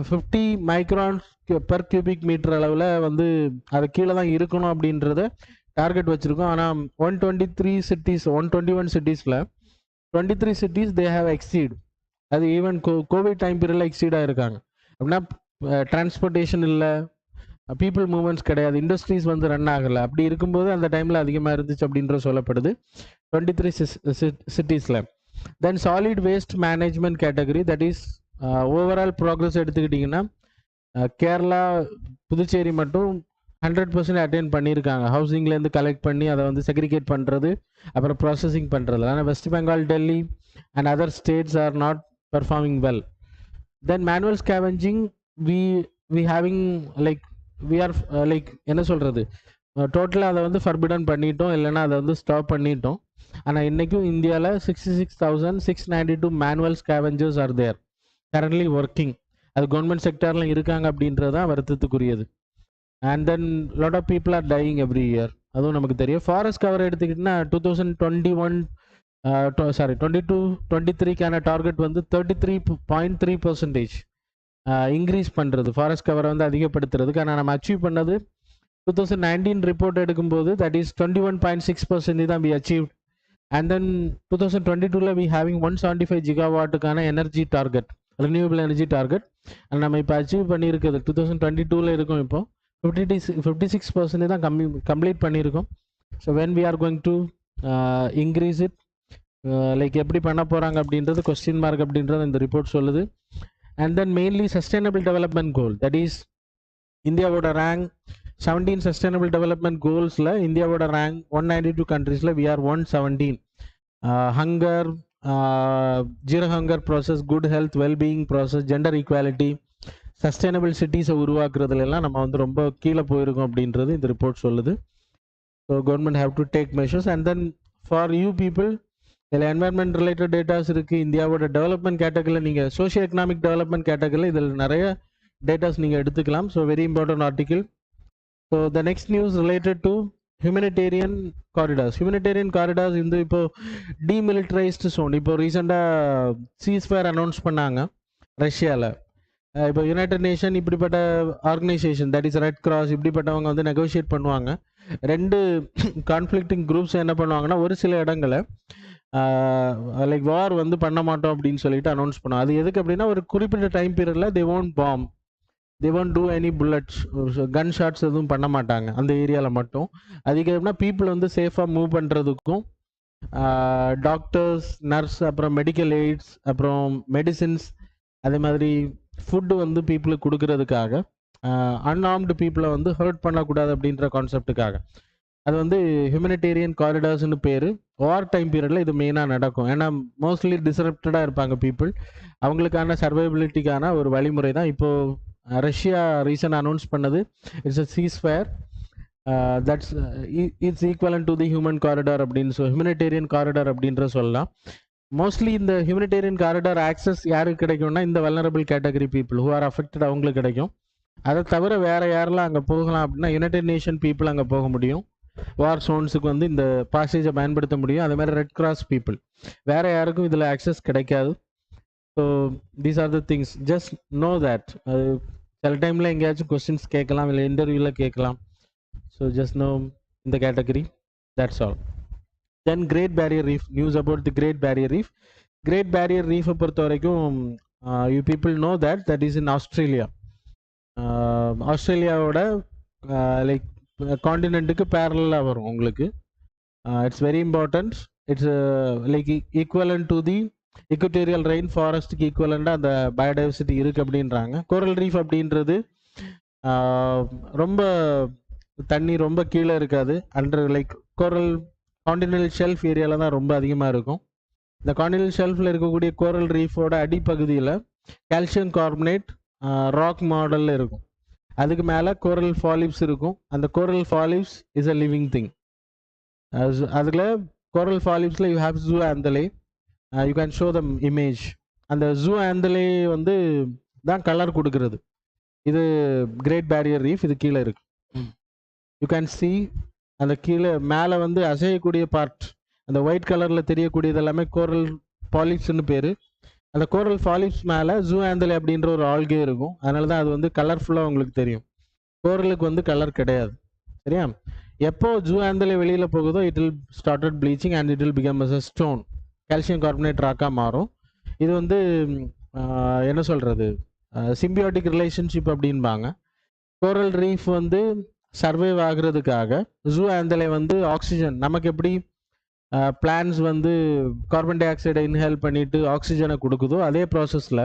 50 மைக்ரான் பெர் கியூபிக் மீட்டர் அளவில் வந்து அது கீழே தான் இருக்கணும் அப்படின்றத டார்கெட் வச்சுருக்கோம். ஆனால் 121 சிட்டிஸில் 23 cities they have exceed. அது ஈவன் கோவிட் டைம் பீரியடில் எக்ஸீட் ஆகிருக்காங்க. அப்படின்னா டிரான்ஸ்போர்ட்டேஷன் இல்லை, பீப்புள் மூவ்மெண்ட்ஸ் கிடையாது, இண்டஸ்ட்ரீஸ் வந்து ரன் ஆகலை. அப்படி இருக்கும்போது அந்த டைமில் அதிகமாக இருந்துச்சு அப்படின்ற சொல்லப்படுது 23 சிட்டிஸில். Then solid waste management category, that is overall progress எடுத்துக்கிட்டிங்கன்னா கேரளா, புதுச்சேரி மட்டும் 100% அட்டென்ட் பண்ணியிருக்காங்க. ஹவுசிங்லேருந்து கலெக்ட் பண்ணி அதை வந்து செக்ரிகேட் பண்ணுறது, அப்புறம் ப்ராசஸிங் பண்ணுறது. ஆனால் West Bengal, Delhi and other states are not performing well. Then manual scavenging, we having like we are like என்ன சொல்கிறது, டோட்டலாக அதை வந்து ஃபர்பிடன் பண்ணிட்டோம், இல்லைன்னா அதை வந்து ஸ்டாப் பண்ணிட்டோம். ஆனால் இன்றைக்கும் இந்தியாவில் 66,692 manual scavengers are there currently working. அது கவர்மெண்ட் செக்டரில் இருக்காங்க அப்படின்றது தான் வருத்தத்துக்குரியது. And then lot of people are dying every year, அதுவும் நமக்கு தெரியும். ஃபாரஸ்ட் கவர் எடுத்துக்கிட்டிங்கன்னா 2022-23க்கான டார்கெட் வந்து 33.3% இன்க்ரீஸ் பண்ணுறது, ஃபாரஸ்ட் கவரை வந்து அதிகப்படுத்துறதுக்கு. ஆனால் நம்ம அச்சீவ் பண்ணது 2019 ரிப்போர்ட் எடுக்கும்போது தட் இஸ் 21.6% தான் we achieve. And then 2022 we having 175 ஜிகாவாட்டுக்கான energy target, renewable energy target. நம்ம இப்போ அச்சீவ் பண்ணியிருக்கிறது 2022 இருக்கும். இப்போ 56% தான் கம்ப்ளீட் பண்ணியிருக்கோம். So when we are going to increase it, like எப்படி பண்ண போகிறாங்க அப்படின்றது கொஸ்டின் மார்க் அப்படின்றது இந்த ரிப்போர்ட் சொல்லுது. And then mainly sustainable development goal, that is இந்தியாவோட ரேங்க் 17 சஸ்டைனபிள் டெவலப்மெண்ட் கோல்ஸில் இந்தியாவோட ரேங்க் 192 கண்ட்ரீஸில் we are 117. Hunger, zero hunger process, good health, wellbeing process, gender equality, sustainable சிட்டிஸை உருவாக்குறதுலாம் நம்ம வந்து ரொம்ப கீழே போயிருக்கோம் அப்படின்றது இந்த ரிப்போர்ட் சொல்லுது. So government have to take measures. And then for you people, இதில் என்வரன்மெண்ட் ரிலேட்டட் டேட்டாஸ் இருக்குது. இந்தியாவோட டெவலப்மெண்ட் கேட்டகரியில் நீங்கள் சோஷியோ எக்கனாமிக் டெவலப்மெண்ட் கேட்டகரியில் இதில் நிறைய டேட்டாஸ் நீங்கள் எடுத்துக்கலாம். So very important article. So the next news related to humanitarian corridors. Humanitarian corridors வந்து இப்போ டீமிலிட்டரைஸ்டு சோன். இப்போ ரீசெண்டாக சீஸ்ஃபயர் அனௌன்ஸ் பண்ணாங்க ரஷ்யாவில். இப்போ யுனைடெட் நேஷன் இப்படிப்பட்ட organisation, that is Red Cross, இப்படிப்பட்டவங்க வந்து நெகோஷியேட் பண்ணுவாங்க. ரெண்டு கான்ஃப்ளிக்டிங் குரூப்ஸ் என்ன பண்ணுவாங்கன்னா ஒரு சில இடங்களை லைக் வார் வந்து பண்ண மாட்டோம் அப்படின்னு சொல்லிட்டு அனௌன்ஸ் பண்ணுவோம். அது எதுக்கு அப்படின்னா ஒரு குறிப்பிட்ட டைம் பீரியடில் they won't bomb, they won't do any bullets, gun shots எதுவும் பண்ண மாட்டாங்க அந்த ஏரியாவில் மட்டும். அதுக்கு எப்படின்னா பீப்புள் வந்து சேஃபாக மூவ் பண்ணுறதுக்கும், டாக்டர்ஸ், நர்ஸ், அப்புறம் மெடிக்கல் எய்ட்ஸ், அப்புறம் மெடிசின்ஸ், அதே மாதிரி ஃபுட்டு வந்து பீப்புளுக்கு கொடுக்கறதுக்காக, அன்ஆர்ம்டு பீப்புளை வந்து ஹர்ட் பண்ணக்கூடாது அப்படின்ற கான்செப்டுக்காக அது வந்து ஹியூமனிடேரியன் காரிடார்ஸ்னு பேர். வார் டைம் பீரியடில் இது மெயினாக நடக்கும். ஏன்னா மோஸ்ட்லி டிஸ்ரப்டடாக இருப்பாங்க பீப்புள், அவங்களுக்கான சர்வைபிலிட்டிக்கான ஒரு வழிமுறை தான் இப்போது ரஷ்யா ரீசன்ட் அனௌன்ஸ் பண்ணது. It's a ceasefire, that's it's equivalent to the human corridor அப்படின்னு ஹியூமனிடேரியன் காரிடார் அப்படின்ற சொல்லலாம். மோஸ்ட்லி இந்த ஹியூமனிடேரியன் காரிடார் ஆக்சஸ் யாருக்கு கிடைக்கும்னா இந்த vulnerable category people who are affected அவங்களுக்கு கிடைக்கும். அதை தவிர வேறு யாரெல்லாம் அங்கே போகலாம் அப்படின்னா யுனைடெட் நேஷன் பீப்புள் அங்கே போக முடியும். வார் சோன்ஸுக்கு வந்து இந்த பாசேஜை பயன்படுத்த முடியும். அதே மாதிரி ரெட் கிராஸ் பீப்புள், வேறு யாருக்கும் இதில் ஆக்சஸ் கிடைக்காது. So these are the things, just know that. அது சில டைமில் எங்கேயாச்சும் கொஸ்டின்ஸ் கேட்கலாம், இல்லை இன்டர்வியூவில் கேட்கலாம். ஸோ ஜஸ்ட் நோ இந்த category, that's all. Then Great barrier Reef, news about the Great barrier Reef. Great Barrier ரீஃபை பொறுத்த வரைக்கும் you people know that is in Australia. ஆஸ்திரேலியாவோட லைக் காண்டினென்ட்டுக்கு பேரலாக வரும் உங்களுக்கு. It's very important. It's like equivalent to the equatorial rain ஃபாரஸ்ட்டுக்கு ஈக்குவலண்டாக அந்த பயோடைவர்சிட்டி இருக்குது அப்படின்றாங்க. கோரல் ரீஃப் அப்படின்றது ரொம்ப தண்ணி ரொம்ப கீழே இருக்காது, அண்டர் லைக் கோரல் காண்டினென்டல் ஷெல்ஃப் ஏரியாவில் தான் ரொம்ப அதிகமாக இருக்கும். இந்த காண்டினென்டல் ஷெல்ஃபில் இருக்கக்கூடிய கோரல் ரீஃபோட அடிப்பகுதியில் கால்சியம் கார்பனேட் ராக் மாடலில் இருக்கும். அதுக்கு மேலே கோரல் ஃபாலிப்ஸ் இருக்கும். அந்த coral polyps is a living thing. அதில் கோரல் ஃபாலிப்ஸில் you have zooxanthellae. You can show the image. அந்த ஜூ ஆந்தலே வந்து தான் கலர் கொடுக்கறது. இது கிரேட் பேரியர் ரீஃப், இது கீழே இருக்கு. யூ கேன் சி அந்த கீழே மேலே வந்து அசையக்கூடிய பார்ட், அந்த ஒயிட் கலரில் தெரியக்கூடியது எல்லாமே கோரல் பாலிப்ஸ்னு பேர். அந்த கோரல் பாலிப்ஸ் மேலே ஜூ ஆந்தலே அப்படின்ற ஒரு ஆல்கே இருக்கும். அதனால தான் அது வந்து கலர்ஃபுல்லாக உங்களுக்கு தெரியும். கோரலுக்கு வந்து கலர் கிடையாது. சரியா? எப்போ ஜூ ஆந்தலே வெளியில் போகுதோ it will started bleaching and it will become as a stone, calcium carbonate ராக்காக மாறும். இது வந்து என்ன சொல்கிறது, சிம்பியோட்டிக் ரிலேஷன்ஷிப் அப்படின்பாங்க. கோரல் ரீஃப் வந்து சர்வைவ் ஆகுறதுக்காக ஜூ ஆந்தலே வந்து ஆக்சிஜன், நமக்கு எப்படி பிளான்ஸ் வந்து கார்பன் டை ஆக்சைடை இன்ஹேல் பண்ணிட்டு ஆக்சிஜனை கொடுக்குதோ அதே ப்ராசஸில்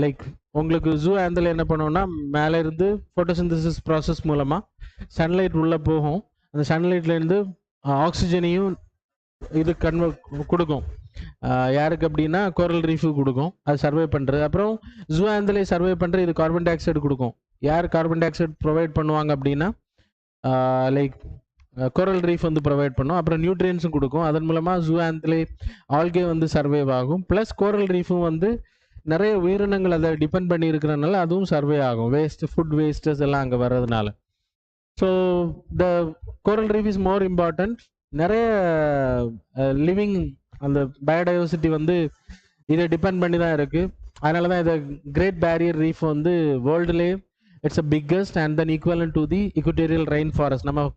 லைக் உங்களுக்கு ஜூ ஆந்தலே என்ன பண்ணுவோம்னா மேலே இருந்து ஃபோட்டோசிந்தசிஸ் ப்ராசஸ் மூலமாக சன்லைட் உள்ளே போகும். அந்த சன்லைட்லேருந்து ஆக்சிஜனையும் இது கொடுக்கும். யாருக்கு அப்படின்னா கோரல் ரீஃபுக்கு கொடுக்கும், அது சர்வை பண்ணுறது. அப்புறம் ஜூ ஆந்தலே சர்வை பண்ணுற இது கார்பன் டை ஆக்சைடு கொடுக்கும். யார் கார்பன் டை ஆக்சைடு ப்ரொவைட் பண்ணுவாங்க அப்படின்னா லைக் கோரல் ரீஃப் வந்து ப்ரொவைட் பண்ணும். அப்புறம் நியூட்ரியன்ஸும் கொடுக்கும். அதன் மூலமாக ஜூ ஆந்தலே ஆல்கே வந்து சர்வைவ் ஆகும். ப்ளஸ் கோரல் ரீஃபும் வந்து நிறைய உயிரினங்கள் அதை டிபெண்ட் பண்ணி இருக்கிறதுனால அதுவும் சர்வே ஆகும். வேஸ்ட் ஃபுட் வேஸ்டஸ் எல்லாம் அங்கே வர்றதுனால. So the coral reef is more important. நிறைய லிவிங் அந்த பயோடைவர்சிட்டி வந்து இதை டிபெண்ட் பண்ணி தான் இருக்குது. அதனால தான் இதை கிரேட் பேரியர் ரீஃப் வந்து வேர்ல்டுலேயே it's a biggest and then equivalent to the equatorial rain forest. நம்ம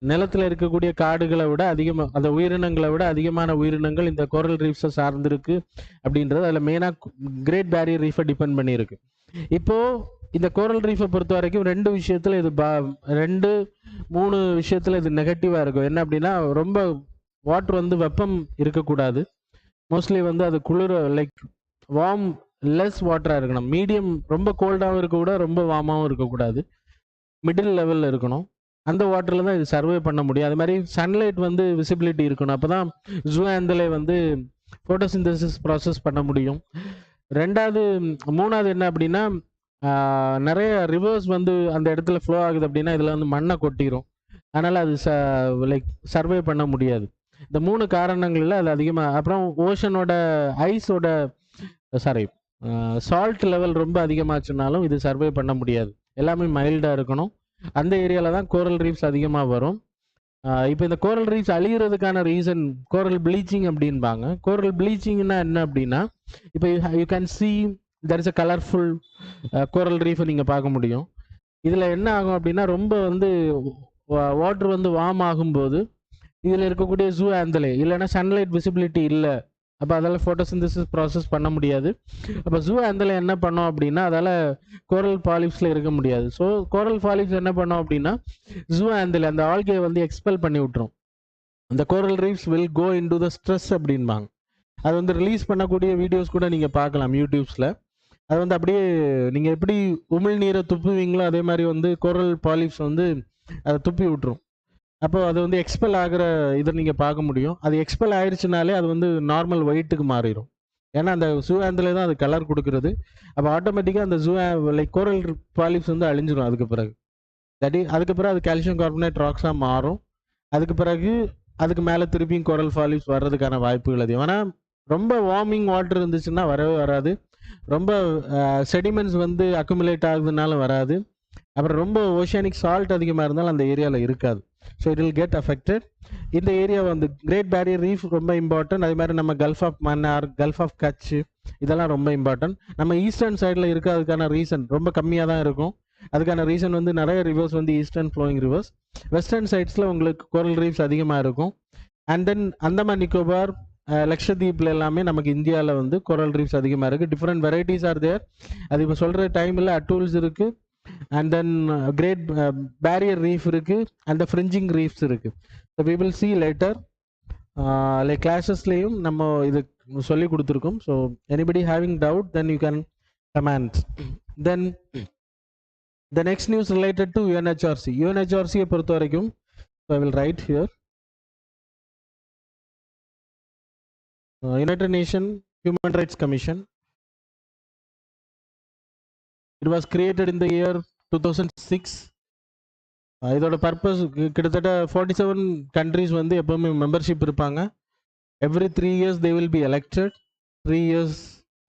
நிலத்தில் இருக்கக்கூடிய காடுகளை விட அதிகமாக, அந்த உயிரினங்களை விட அதிகமான உயிரினங்கள் இந்த கோரல் ரீஃப்ஸை சார்ந்திருக்கு அப்படின்றது அதில் மெயினாக கிரேட் பேரியர் ரீஃபை டிபெண்ட் பண்ணியிருக்கு. இப்போது இந்த கோரல் ரீஃபை பொறுத்த வரைக்கும் ரெண்டு விஷயத்தில் இது 2-3 விஷயத்தில் இது நெகட்டிவாக இருக்கும். என்ன அப்படின்னா, ரொம்ப வாட்டர் வந்து வெப்பம் இருக்கக்கூடாது. மோஸ்ட்லி வந்து அது குளிர லைக் வார்ம் லெஸ் வாட்டராக இருக்கணும். மீடியம், ரொம்ப கோல்டாகவும் இருக்கக்கூடாது, ரொம்ப வார்மாகவும் இருக்கக்கூடாது, மிடில் லெவலில் இருக்கணும். அந்த வாட்டரில் தான் இது சர்வே பண்ண முடியும். அது மாதிரி சன்லைட் வந்து விசிபிலிட்டி இருக்கணும். அப்போ தான் ஜூ ஆந்தலே வந்து ஃபோட்டோசிந்தசிஸ் ப்ராசஸ் பண்ண முடியும். மூணாவது என்ன அப்படின்னா, நிறைய ரிவர்ஸ் வந்து அந்த இடத்துல ஃப்ளோ ஆகுது அப்படின்னா இதில் வந்து மண்ணை கொட்டிடும். அதனால் அது லைக் சர்வே பண்ண முடியாது. இந்த 3 காரணங்களில் அது அதிகமாக. அப்புறம் ஓஷனோட ஐஸோட சால்ட் லெவல் ரொம்ப அதிகமாச்சுனாலும் இது சர்வே பண்ண முடியாது. எல்லாமே மைல்டாக இருக்கணும். அந்த ஏரியாவில் தான் கோரல் ரீஃப்ஸ் அதிகமாக வரும். இப்போ இந்த கோரல் ரீஃப்ஸ் அழிகிறதுக்கான ரீசன் கோரல் ப்ளீச்சிங் அப்படின்பாங்க. கோரல் ப்ளீச்சிங்னா என்ன அப்படின்னா, இப்போ you can see there is a colourful coral ரீஃபை நீங்கள் பார்க்க முடியும். இதில் என்ன ஆகும் அப்படின்னா, ரொம்ப வந்து வாட்டர் வந்து வார்ம் ஆகும்போது இதில் இருக்கக்கூடிய ஜூ ஆந்தலே இல்லைன்னா சன்லைட் விசிபிலிட்டி இல்லை. அப்போ அதால் ஃபோட்டோசிந்தசிஸ் ப்ராசஸ் பண்ண முடியாது. அப்போ ஜூ ஆந்தலே என்ன பண்ணோம் அப்படின்னா அதால் கோரல் பாலிப்ஸில் இருக்க முடியாது. ஸோ கோரல் பாலிப்ஸ் என்ன பண்ணோம் அப்படின்னா ஜூ ஆந்தலே அந்த ஆல்கே வந்து எக்ஸ்பெல் பண்ணி விட்டுரும். அந்த coral reefs will go into the stress அப்படின்பாங்க. அது வந்து ரிலீஸ் பண்ணக்கூடிய வீடியோஸ் கூட நீங்கள் பார்க்கலாம் யூடியூப்ஸில். அது வந்து அப்படியே நீங்கள் எப்படி உமிழ்நீரை துப்புவீங்களோ அதே மாதிரி வந்து கோரல் பாலிப்ஸ் வந்து அதை துப்பி விட்டுரும். அப்போ அது வந்து எக்ஸ்பெல் ஆகிற இதை நீங்கள் பார்க்க முடியும். அது எக்ஸ்பெல் ஆயிடுச்சுனாலே அது வந்து நார்மல் ஒயிட்டுக்கு மாறிடும். ஏன்னா அந்த ஜூ ஆந்தலே தான் அது கலர் கொடுக்குறது. அப்போ ஆட்டோமேட்டிக்காக அந்த லைக் கோரல் பாலிப்ஸ் வந்து அழிஞ்சிடும். அதுக்கு பிறகு அது கால்சியம் கார்பனேட் ராக்ஸாக மாறும். அதுக்கு பிறகு அதுக்கு மேலே திருப்பியும் கோரல் பாலிப்ஸ் வர்றதுக்கான வாய்ப்புகள் அதிகம். ஆனால் ரொம்ப வார்மிங் வாட்டர் இருந்துச்சுன்னா வரவே வராது. ரொம்ப செடிமெண்ட்ஸ் வந்து அக்குமுலேட் ஆகுதுனால வராது. அப்புறம் ரொம்ப ஓஷியானிக் சால்ட் அதிகமாக இருந்தாலும் அந்த ஏரியாவில் இருக்காது. So it will get affected. இந்த ஏரியா வந்து கிரேட் பேரியர் ரீஃப் ரொம்ப இம்பார்ட்டன்ட். அதே மாதிரி நம்ம gulf of Mannar, gulf of Kutch இதெல்லாம் ரொம்ப இம்பார்ட்டன்ட். நம்ம ஈஸ்டர்ன் சைடில் இருக்க அதுக்கான ரீசன் ரொம்ப கம்மியாக தான் இருக்கும். அதுக்கான ரீசன் வந்து நிறைய ரிவர்ஸ் வந்து eastern flowing rivers. Western sides உங்களுக்கு கோரல் ரீஃப்ஸ் அதிகமாக இருக்கும். அண்ட் தென் அந்தமான் நிக்கோபார், லக்ஷதீப்ல எல்லாமே நமக்கு இந்தியாவில் வந்து கோரல் ரீஃப்ஸ் அதிகமாக இருக்குது. Different varieties are there. அது இப்போ சொல்கிற டைமில் அட்டூல்ஸ் இருக்குது. And then Great barrier Reef இருக்குது. அண்ட் த ஃப்ரிஞ்சிங் ரீஃப்ஸ் இருக்குது. So we will see later. Like கிளாஸஸ்லேயும் நம்ம இது சொல்லி கொடுத்துருக்கோம். So anybody having doubt then you can comment. Then the next news related to UNHRC. UNHRC பொறுத்த வரைக்கும் so I will write here United Nations Human Rights Commission. It was created in the year 2006. இதோட பர்பஸ் கிட்டத்தட்ட 47 countries வந்து எப்பவுமே மெம்பர்ஷிப் இருப்பாங்க. Every 3 years they will be elected. 3 years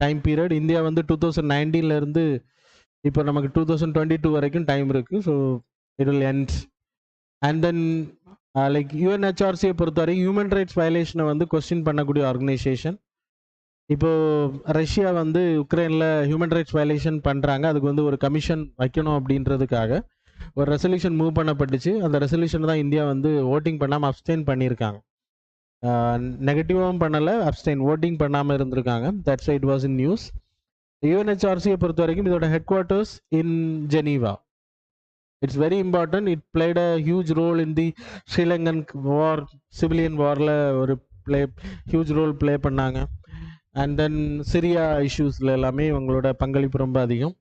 time period. India வந்து 2019 இருந்து இப்போ நமக்கு 2022 வரைக்கும் டைம் இருக்குது. So it will end. And then like யூஎன்ஹெச்ஆர்சியை பொறுத்தவரை ஹியூமன் ரைட்ஸ் வயலேஷனை வந்து கொஸ்டின் பண்ணக்கூடிய ஆர்கனைசேஷன். இப்போது ரஷ்யா வந்து உக்ரைனில் ஹியூமன் ரைட்ஸ் வயலேஷன் பண்ணுறாங்க, அதுக்கு வந்து ஒரு கமிஷன் வைக்கணும் அப்படின்றதுக்காக ஒரு ரெசல்யூஷன் மூவ் பண்ணப்பட்டுச்சு. அந்த ரெசல்யூஷன் தான் இந்தியா வந்து ஓட்டிங் பண்ணாமல் அப்ஸ்டெயின் பண்ணியிருக்காங்க. நெகட்டிவாகவும் பண்ணலை, அப்ஸ்டெயின் ஓட்டிங் பண்ணாமல் இருந்திருக்காங்க. That's it was in news. UNHRCயை பொறுத்த வரைக்கும் இதோட headquarters in Geneva. It's very important. It played a huge role in the Sri Lankan war, civilian வாரில் ஒரு ஹியூஜ் ரோல் ப்ளே பண்ணாங்க. அண்ட் தென் சிரியா இஷ்யூஸில் எல்லாமே இவங்களோட பங்களிப்பு ரொம்ப அதிகம்.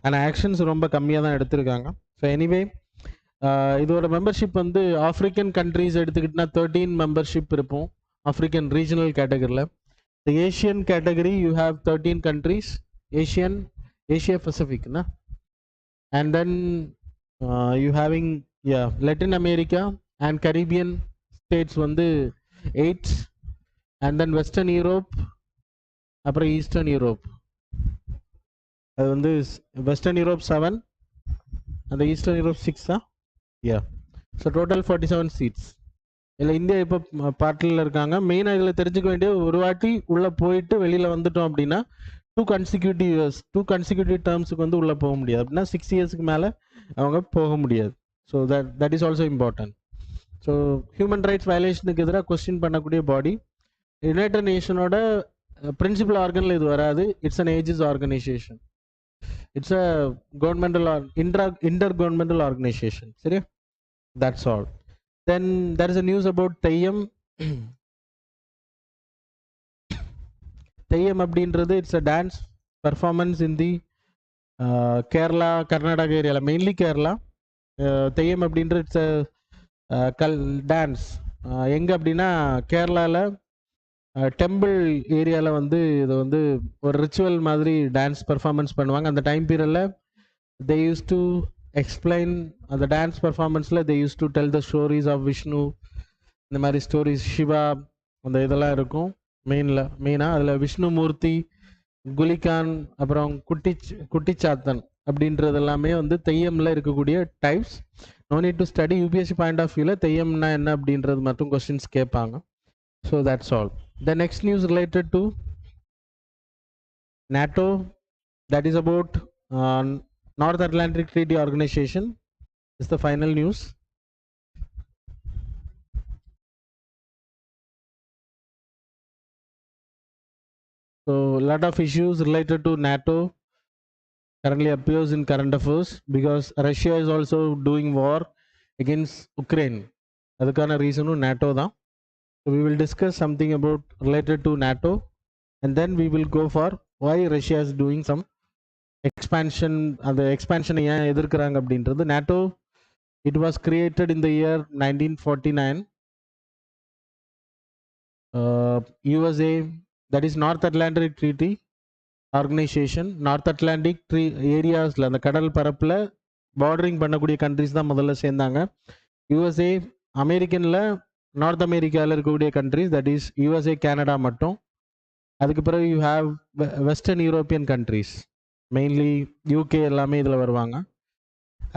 ஆனால் ஆக்ஷன்ஸ் ரொம்ப கம்மியாக தான் எடுத்திருக்காங்க. ஸோ எனிவே இதோட மெம்பர்ஷிப் வந்து ஆஃப்ரிக்கன் கண்ட்ரீஸ் எடுத்துக்கிட்டிங்கன்னா 13 மெம்பர்ஷிப் இருப்போம் ஆஃப்ரிக்கன் ரீஜனல் கேட்டகரியில். The Asian category you have 13 countries, Asia Pacific, na? And then you having Latin America and Caribbean states வந்து 8, and then Western Europe, அப்புறம் Eastern Europe. அது வந்து Western Europe 7 and the Eastern Europe 6. So total 47 seats. இல்லை இந்தியா இப்போ பார்ட்டில் இருக்காங்க. மெயினாக இதில் தெரிஞ்சுக்க வேண்டிய, ஒரு வாட்டி உள்ளே போயிட்டு வெளியில் வந்துட்டோம் அப்படின்னா 2 consecutive years 2 consecutive டேர்ம்ஸுக்கு வந்து உள்ளே போக முடியாது. அப்படின்னா 6 இயர்ஸ்க்கு மேலே அவங்க போக முடியாது. So that is also important. So human rights வயலேஷனுக்கு எதிராக கொஸ்டின் பண்ணக்கூடிய பாடி யுனைடெட் நேஷனோட பிரின்சிபல் ஆர்கனில் இது வராது. It's an ages organisation. It's a governmental intergovernmental organisation. சரி, that's all. Then there is a news about Taiyam. Taiyam Abdeen, it's a dance performance in the Kerala, Karnataka area, mainly Kerala. Taiyam Abdeen, it's a dance. எங்கே அப்படின்னா கேரளாவில் டெம்பிள் ஏரியாவில் வந்து இது வந்து ஒரு ரிச்சுவல் மாதிரி டான்ஸ் பர்ஃபார்மன்ஸ் பண்ணுவாங்க. அந்த டைம் பீரியடில் they used to explain the dance performance-ல they used to tell the stories of Vishnu, இந்த மாதிரி ஸ்டோரிஸ், சிவா, அந்த இதெல்லாம் இருக்கும். மெயினாக அதில் விஷ்ணு மூர்த்தி, குலிகான், அப்புறம் குட்டிச்சாத்தன் அப்படின்றது எல்லாமே வந்து தெய்யமில் இருக்கக்கூடிய types. No need to study. UPSC point of வியூவில் தெய்யம்னா என்ன அப்படின்றது மட்டும் கொஸ்டின்ஸ் கேட்பாங்க. So that's all. The next news related to NATO, that is about North Atlantic Treaty Organization is the final news. So a lot of issues related to NATO currently appears in current affairs because Russia is also doing war against Ukraine. Adukana reason NATO da. So we will discuss something about related to NATO, and then we will go for why Russia is doing some expansion. The expansion ஏன் எதிர்க்கிறாங்க அப்படின்றது. NATO, it was created in the year 1949. USA, that is North Atlantic Treaty Organization. North Atlantic ஏரியாஸில், அந்த கடல் பரப்பில் பார்டரிங் பண்ணக்கூடிய கண்ட்ரிஸ் தான் முதல்ல சேர்ந்தாங்க. USA, அமெரிக்கனில் நார்த் அமெரிக்காவில் இருக்கக்கூடிய countries, that is USA, Canada மட்டும். அதுக்கு பிறகு you have western European countries, mainly UK எல்லாமே இதில் வருவாங்க.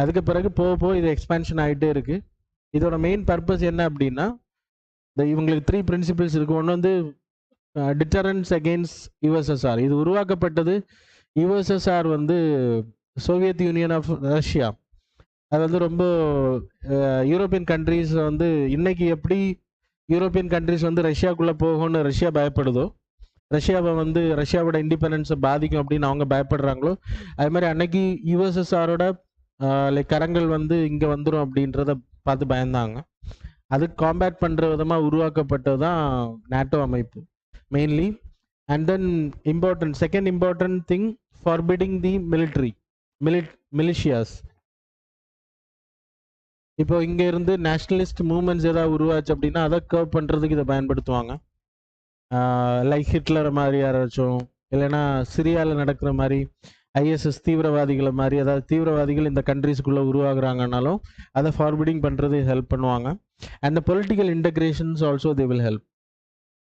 அதுக்கு பிறகு போக இது எக்ஸ்பேன்ஷன் ஆகிட்டே இருக்குது. இதோட மெயின் பர்பஸ் என்ன அப்படின்னா, இவங்களுக்கு 3 பிரின்சிபிள்ஸ் இருக்குது. ஒன்று வந்து டிட்டரன்ஸ் அகெயின்ஸ்ட் USSR. இது உருவாக்கப்பட்டது USSR வந்து சோவியத் யூனியன் ஆஃப் ரஷ்யா. அது வந்து ரொம்ப யூரோப்பியன் கண்ட்ரிஸ் வந்து இன்னைக்கு எப்படி யூரோப்பியன் கண்ட்ரிஸ் வந்து ரஷ்யாவுக்குள்ளே போகும்னு ரஷ்யா பயப்படுதோ, ரஷ்யாவை வந்து ரஷ்யாவோட இண்டிபெண்டன்ஸை பாதிக்கும் அப்படின்னு அவங்க பயப்படுறாங்களோ, அது மாதிரி அன்னைக்கு USSRோட லைக் கரங்கள் வந்து இங்கே வந்துடும் அப்படின்றத பார்த்து பயந்தாங்க. அது காம்பேட் பண்ணுற விதமாக உருவாக்கப்பட்டது தான் நேட்டோ அமைப்பு mainly. And then second important thing, forbidding the militias. இப்போ இங்கே இருந்து நேஷ்னலிஸ்ட் மூவ்மெண்ட்ஸ் ஏதாவது உருவாச்சு அப்படின்னா அதை கர்வ் பண்ணுறதுக்கு இதை பயன்படுத்துவாங்க. லைக் ஹிட்லர் மாதிரி யாராச்சும், இல்லைன்னா சிரியாவில் நடக்கிற மாதிரி ஐஎஸ்எஸ் தீவிரவாதிகளை மாதிரி ஏதாவது தீவிரவாதிகள் இந்த கண்ட்ரிஸ்குள்ளே உருவாகுறாங்கனாலும் அதை ஃபார்வர்டிங் பண்ணுறது ஹெல்ப் பண்ணுவாங்க. And the political integrations also they will help.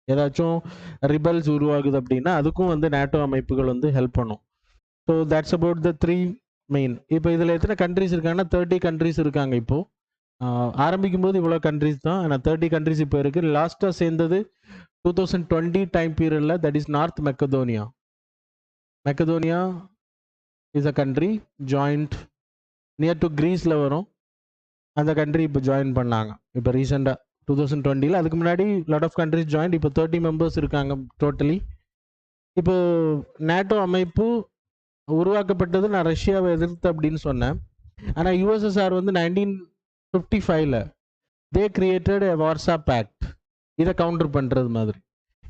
ஏதாச்சும் ரிபல்ஸ் உருவாகுது அப்படின்னா அதுக்கும் வந்து நேட்டோ அமைப்புகள் வந்து ஹெல்ப் பண்ணும். So that's about the 3 main. இப்போ இதில் எத்தனை கண்ட்ரிஸ் இருக்காங்கன்னா 30 கண்ட்ரிஸ் இருக்காங்க. இப்போது ஆரம்பிக்கும் போது இவ்வளோ கண்ட்ரிஸ் தான், ஆனால் 30 கண்ட்ரிஸ் இப்போ இருக்குது. லாஸ்ட்டாக சேர்ந்தது 2020 டைம் பீரியடில், that is North Macedonia. Macedonia is a country joint near to கிரீஸில் வரும். அந்த கண்ட்ரி இப்போ ஜாயின் பண்ணாங்க இப்போ ரீசெண்டாக 2020. அதுக்கு முன்னாடி லாட் ஆஃப் கண்ட்ரிஸ் ஜாயின். இப்போ 30 மெம்பர்ஸ் இருக்காங்க டோட்டலி. இப்போ நேட்டோ அமைப்பு உருவாக்கப்பட்டது நான் ரஷ்யாவை எதிர்த்து அப்படின்னு சொன்னேன். ஆனால் யூஎஸ்எஸ்ஆர் வந்து 1955 they created a Warsaw pact. இதை கவுண்டர் பண்ணுறது மாதிரி.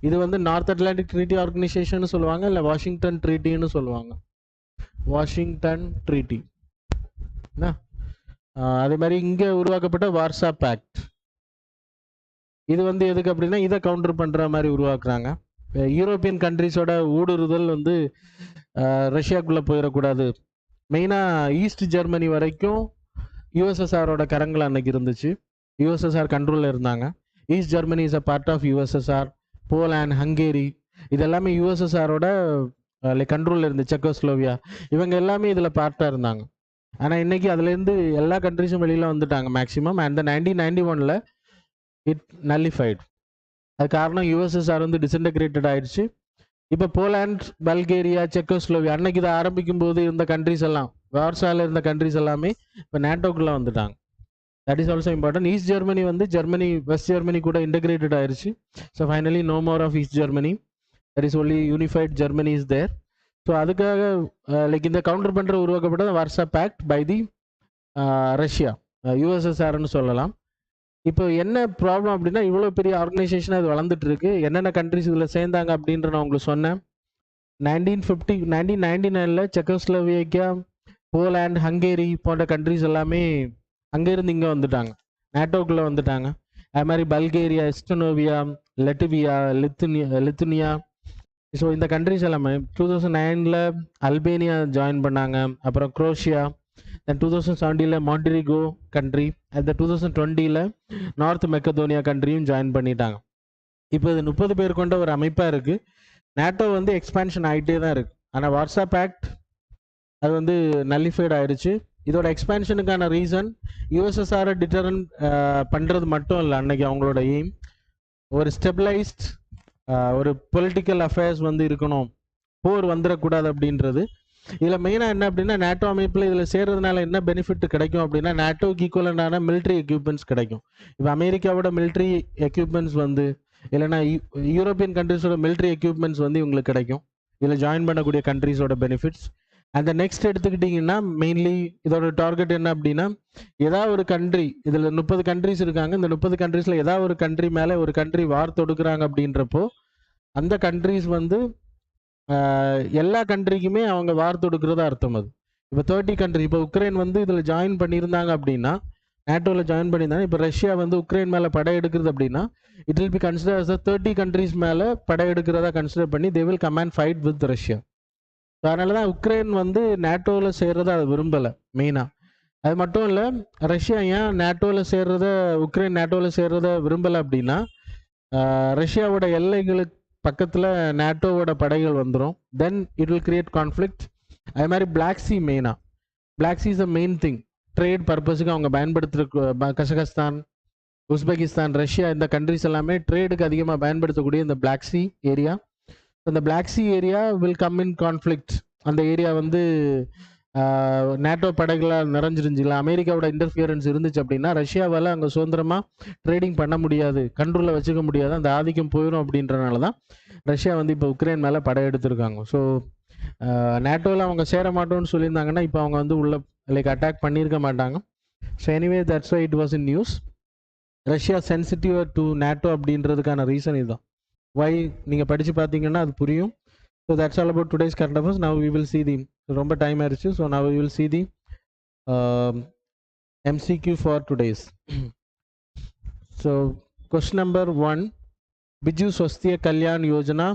இது வந்து நார்த் அட்லாண்டிக் ட்ரீட்டி ஆர்கனைசேஷன் சொல்லுவாங்க, இல்லை வாஷிங்டன் ட்ரீட்டின்னு சொல்லுவாங்க. Washington treaty. அதே மாதிரி இங்கே உருவாக்கப்பட்ட வார்சா பேக்ட். இது வந்து எதுக்கு அப்படின்னா இதை கவுண்டர் பண்ணுற மாதிரி உருவாக்குறாங்க. யூரோப்பியன் கண்ட்ரிஸோட ஊடுருதல் வந்து ரஷ்யாக்குள்ளே போயிடக்கூடாது. மெயினாக ஈஸ்ட் ஜெர்மனி வரைக்கும் யூஎஸ்எஸ்ஆரோட கரங்கள் அன்னைக்கு இருந்துச்சு. யூஎஸ்எஸ்ஆர் கண்ட்ரோலில் இருந்தாங்க. East Germany is a part of USSR. Poland, Hungary இதெல்லாமே யூஎஸ்எஸ்ஆரோட கண்ட்ரோலில் இருந்து. செக்கோஸ்லோவியா இவங்க எல்லாமே இதில் பார்ட்டாக இருந்தாங்க. ஆனால் இன்னைக்கு அதுலேருந்து எல்லா கண்ட்ரிஸும் வெளியில் வந்துட்டாங்க மேக்ஸிமம். And 1991 it nullified. அது காரணம் யூஎஸ்எஸ்ஆர் வந்து டிஸ்இன்டகிரேட்டட் ஆயிடுச்சு. இப்போ போலாண்ட், பல்கேரியா, செக்கோஸ்லோவியா அன்னைக்கு இதை ஆரம்பிக்கும் போது இருந்த கண்ட்ரிஸ் எல்லாம், வார்சாவில் இருந்த கண்ட்ரிஸ் எல்லாமே இப்போ நேட்டோக்குள்ளே வந்துட்டாங்க. That is also important. East Germany வந்து வெஸ்ட் ஜெர்மனி கூட இன்டகிரேட்டட் ஆயிடுச்சு. So finally no more of East Germany. That is only unified Germany is there. So அதுக்காக லைக் இந்த கவுண்டர் பண்ணுற உருவாக்கப்பட்டது Warsaw pact by the Russia, யூஎஸ்எஸ்ஆர்னு சொல்லலாம். இப்போ என்ன ப்ராப்ளம் அப்படின்னா இவ்வளோ பெரிய ஆர்கனைசேஷனாக இது வளர்ந்துட்டு இருக்கு. என்னென்ன கண்ட்ரிஸ் இதில் சேர்ந்தாங்க அப்படின்ற நான் உங்களுக்கு சொன்னேன். 1999 செக்கோஸ்லோவேக்கியா, போலாண்ட், ஹங்கேரி போன்ற கண்ட்ரிஸ் எல்லாமே அங்கேருந்து இங்கே வந்துட்டாங்க, நேட்டோக்குள்ளே வந்துட்டாங்க. அது மாதிரி பல்கேரியா, எஸ்டோனோவியா, லெட்வியா, லித்துனியா. ஸோ இந்த கண்ட்ரிஸ் எல்லாமே 2009 அல்பேனியா ஜாயின் பண்ணாங்க. அப்புறம் குரோஷியா. தென் 2017 மாண்டிரிகோ கண்ட்ரி. அந்த 2020 நார்த் மெக்கடோனியா கண்ட்ரியும் ஜாயின் பண்ணிட்டாங்க. இப்போ இது 30 பேர் கொண்ட ஒரு அமைப்பாக இருக்குது. நேட்டோ வந்து எக்ஸ்பான்ஷன் ஆகிட்டே தான் இருக்குது. ஆனால் வார்சா பேக்ட் அது வந்து நல்லிஃபைட் ஆயிடுச்சு. இதோட எக்ஸ்பான்ஷனுக்கான ரீசன் யூஎஸ்எஸ்ஆரை டிட்டரன் பண்ணுறது மட்டும் இல்லை. அன்னைக்கு அவங்களோட எய்ம் ஒரு ஸ்டெபிளைஸ்ட் ஒரு பொலிட்டிக்கல் அஃபேர்ஸ் வந்து இருக்கணும், போர் வந்துடக்கூடாது அப்படின்றது. இதில் மெயினாக என்ன அப்படின்னா நேட்டோ அமைப்பில் இதில் சேர்றதுனால என்ன பெனிஃபிட் கிடைக்கும் அப்படின்னா நேட்டோக்கு ஈக்குவலண்டான மிலிட்ரி எக்யூப்மெண்ட்ஸ் கிடைக்கும். இப்போ அமெரிக்காவோட மிலிட்ரி எக்யூப்மெண்ட்ஸ் வந்து இல்லைன்னா யூரோப்பியன் கண்ட்ரிஸோட மிலிட்ரி எக்யூப்மெண்ட்ஸ் வந்து இவங்களுக்கு கிடைக்கும். இதில் ஜாயின் பண்ணக்கூடிய கண்ட்ரிஸோட பெனிஃபிட்ஸ். அந்த நெக்ஸ்ட் எடுத்துக்கிட்டிங்கன்னா மெயின்லி இதோட டார்கெட் என்ன அப்படின்னா ஏதாவது ஒரு கண்ட்ரி, இதில் 30 கண்ட்ரிஸ் இருக்காங்க. இந்த 30 கண்ட்ரிஸில் ஏதாவது ஒரு கண்ட்ரி மேலே ஒரு கண்ட்ரி வார் தொடுக்கிறாங்க அப்படின்றப்போ அந்த கண்ட்ரிஸ் வந்து எல்லா கண்ட்ரிக்குமே அவங்க வார் தொடுக்கிறதா அர்த்தம். அது இப்போ 30 கண்ட்ரி, இப்போ உக்ரைன் வந்து இதில் ஜாயின் பண்ணியிருந்தாங்க அப்படின்னா, நேட்டோவில் ஜாயின் பண்ணியிருந்தாங்க. இப்போ ரஷ்யா வந்து உக்ரைன் மேலே படையெடுக்கிறது அப்படின்னா it will be consider as 30 countries மேலே படையெடுக்கிறதா கன்சிடர் பண்ணி they will come and fight with Russia. So அதனால தான் உக்ரைன் வந்து நேட்டோவில் சேர்றதை அதை விரும்பலை மெயினாக. அது மட்டும் இல்லை, ரஷ்யா ஏன் நேட்டோவில் சேர்றத உக்ரைன் நேட்டோவில் சேர்றத விரும்பலை அப்படின்னா ரஷ்யாவோட எல்லைகளுக்கு பக்கத்தில் நேட்டோவோட படைகள் வந்துடும். Then it will create conflict. அது மாதிரி பிளாக் சி மெயினாக, black sea is a main thing. Trade பர்பஸுக்கு அவங்க பயன்படுத்துகிற கசகஸ்தான், உஸ்பெகிஸ்தான், ரஷ்யா இந்த கண்ட்ரிஸ் எல்லாமே ட்ரேடுக்கு அதிகமாக பயன்படுத்தக்கூடிய இந்த பிளாக் சி ஏரியா. இந்த black sea area will come in conflict. அந்த ஏரியா வந்து நேட்டோ படைகளால் நிறைஞ்சிருந்துச்சுல, அமெரிக்காவோட இன்டர்ஃபியரன்ஸ் இருந்துச்சு அப்படின்னா ரஷ்யாவால் அங்கே சுதந்திரமாக ட்ரேடிங் பண்ண முடியாது, கண்ட்ரோலில் வச்சுக்க முடியாது, அந்த ஆதிக்கம் போயிடும். அப்படின்றனால தான் ரஷ்யா வந்து இப்போ உக்ரைன் மேலே படையெடுத்திருக்காங்க. ஸோ நேட்டோவில் அவங்க சேர மாட்டோம்னு சொல்லியிருந்தாங்கன்னா இப்போ அவங்க வந்து உள்ள லைக் அட்டாக் பண்ணியிருக்க மாட்டாங்க. So anyway that's why it was in news. Russia sensitive to NATO அப்படின்றதுக்கான ரீசன் இதுதான். வை நீங்கள் படித்து பார்த்தீங்கன்னா அது புரியும். So that's all about today's current affairs. Now we will see the, ரொம்ப டைம் ஆயிடுச்சு. So now we will see the MCQ for today's. So question number 1, Biju Swasthya Kalyan Yojana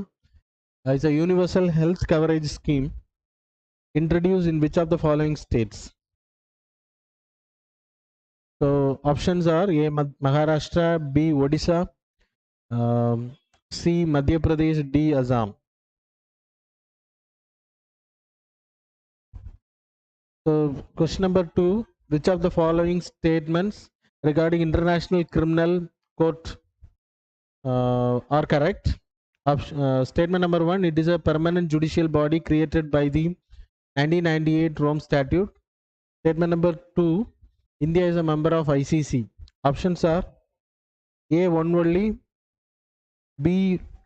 is a universal health coverage scheme introduced in which of the following states? So options are A Maharashtra, B Odisha, C Madhya Pradesh, D Assam. So question number 2, which of the following statements regarding International Criminal Court are correct? Statement number 1, it is a permanent judicial body created by the 1998 Rome Statute. Statement number 2, India is a member of ICC. Options are A 1 only, B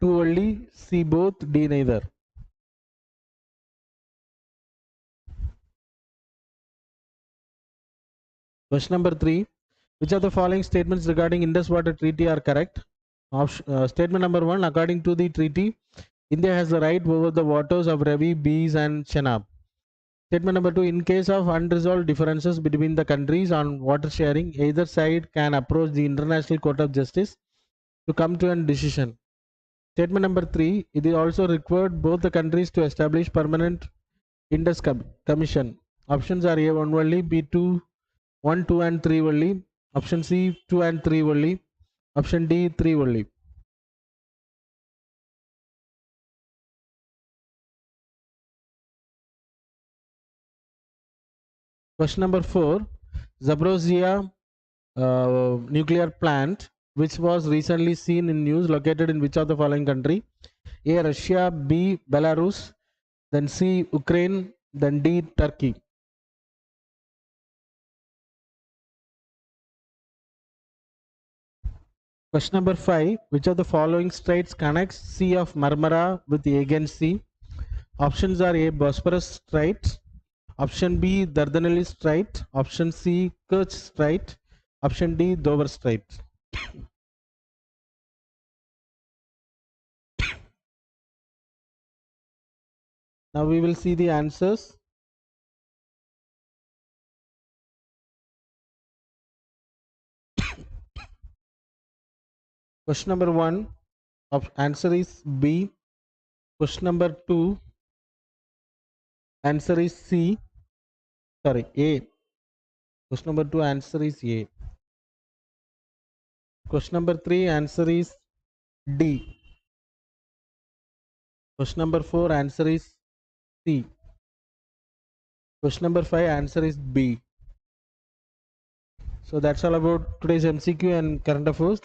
2 only, C both, D neither. Question number 3, which of the following statements regarding Indus Water Treaty are correct? Statement number 1, according to the treaty, India has the right over the waters of Ravi, Bees and Chenab. Statement number 2, in case of unresolved differences between the countries on water sharing, either side can approach the International Court of Justice to come to a decision. Statement number 3, it is also required both the countries to establish permanent Indus Commission. Options are A 1 only, B 2, 1, 2 and 3 only. Option C 2 and 3 only. Option D 3 only. Question number 4, Zaporozhye nuclear plant, which was recently seen in news, located in which of the following country? A Russia, B Belarus, then C Ukraine, then D Turkey. Question number 5, which of the following straits connects Sea of Marmara with the Aegean Sea? Options are A Bosphorus Strait, option B Dardanelles Strait, option C Kerch Strait, option D Dover Strait. Now we will see the answers. Question number 1, answer is B. Question number 2, answer is C. Sorry, A. Question number 2, answer is A. Question number 3, answer is D. Question number 4, answer is C. Question number 5, answer is B. So that's all about today's MCQ and current affairs.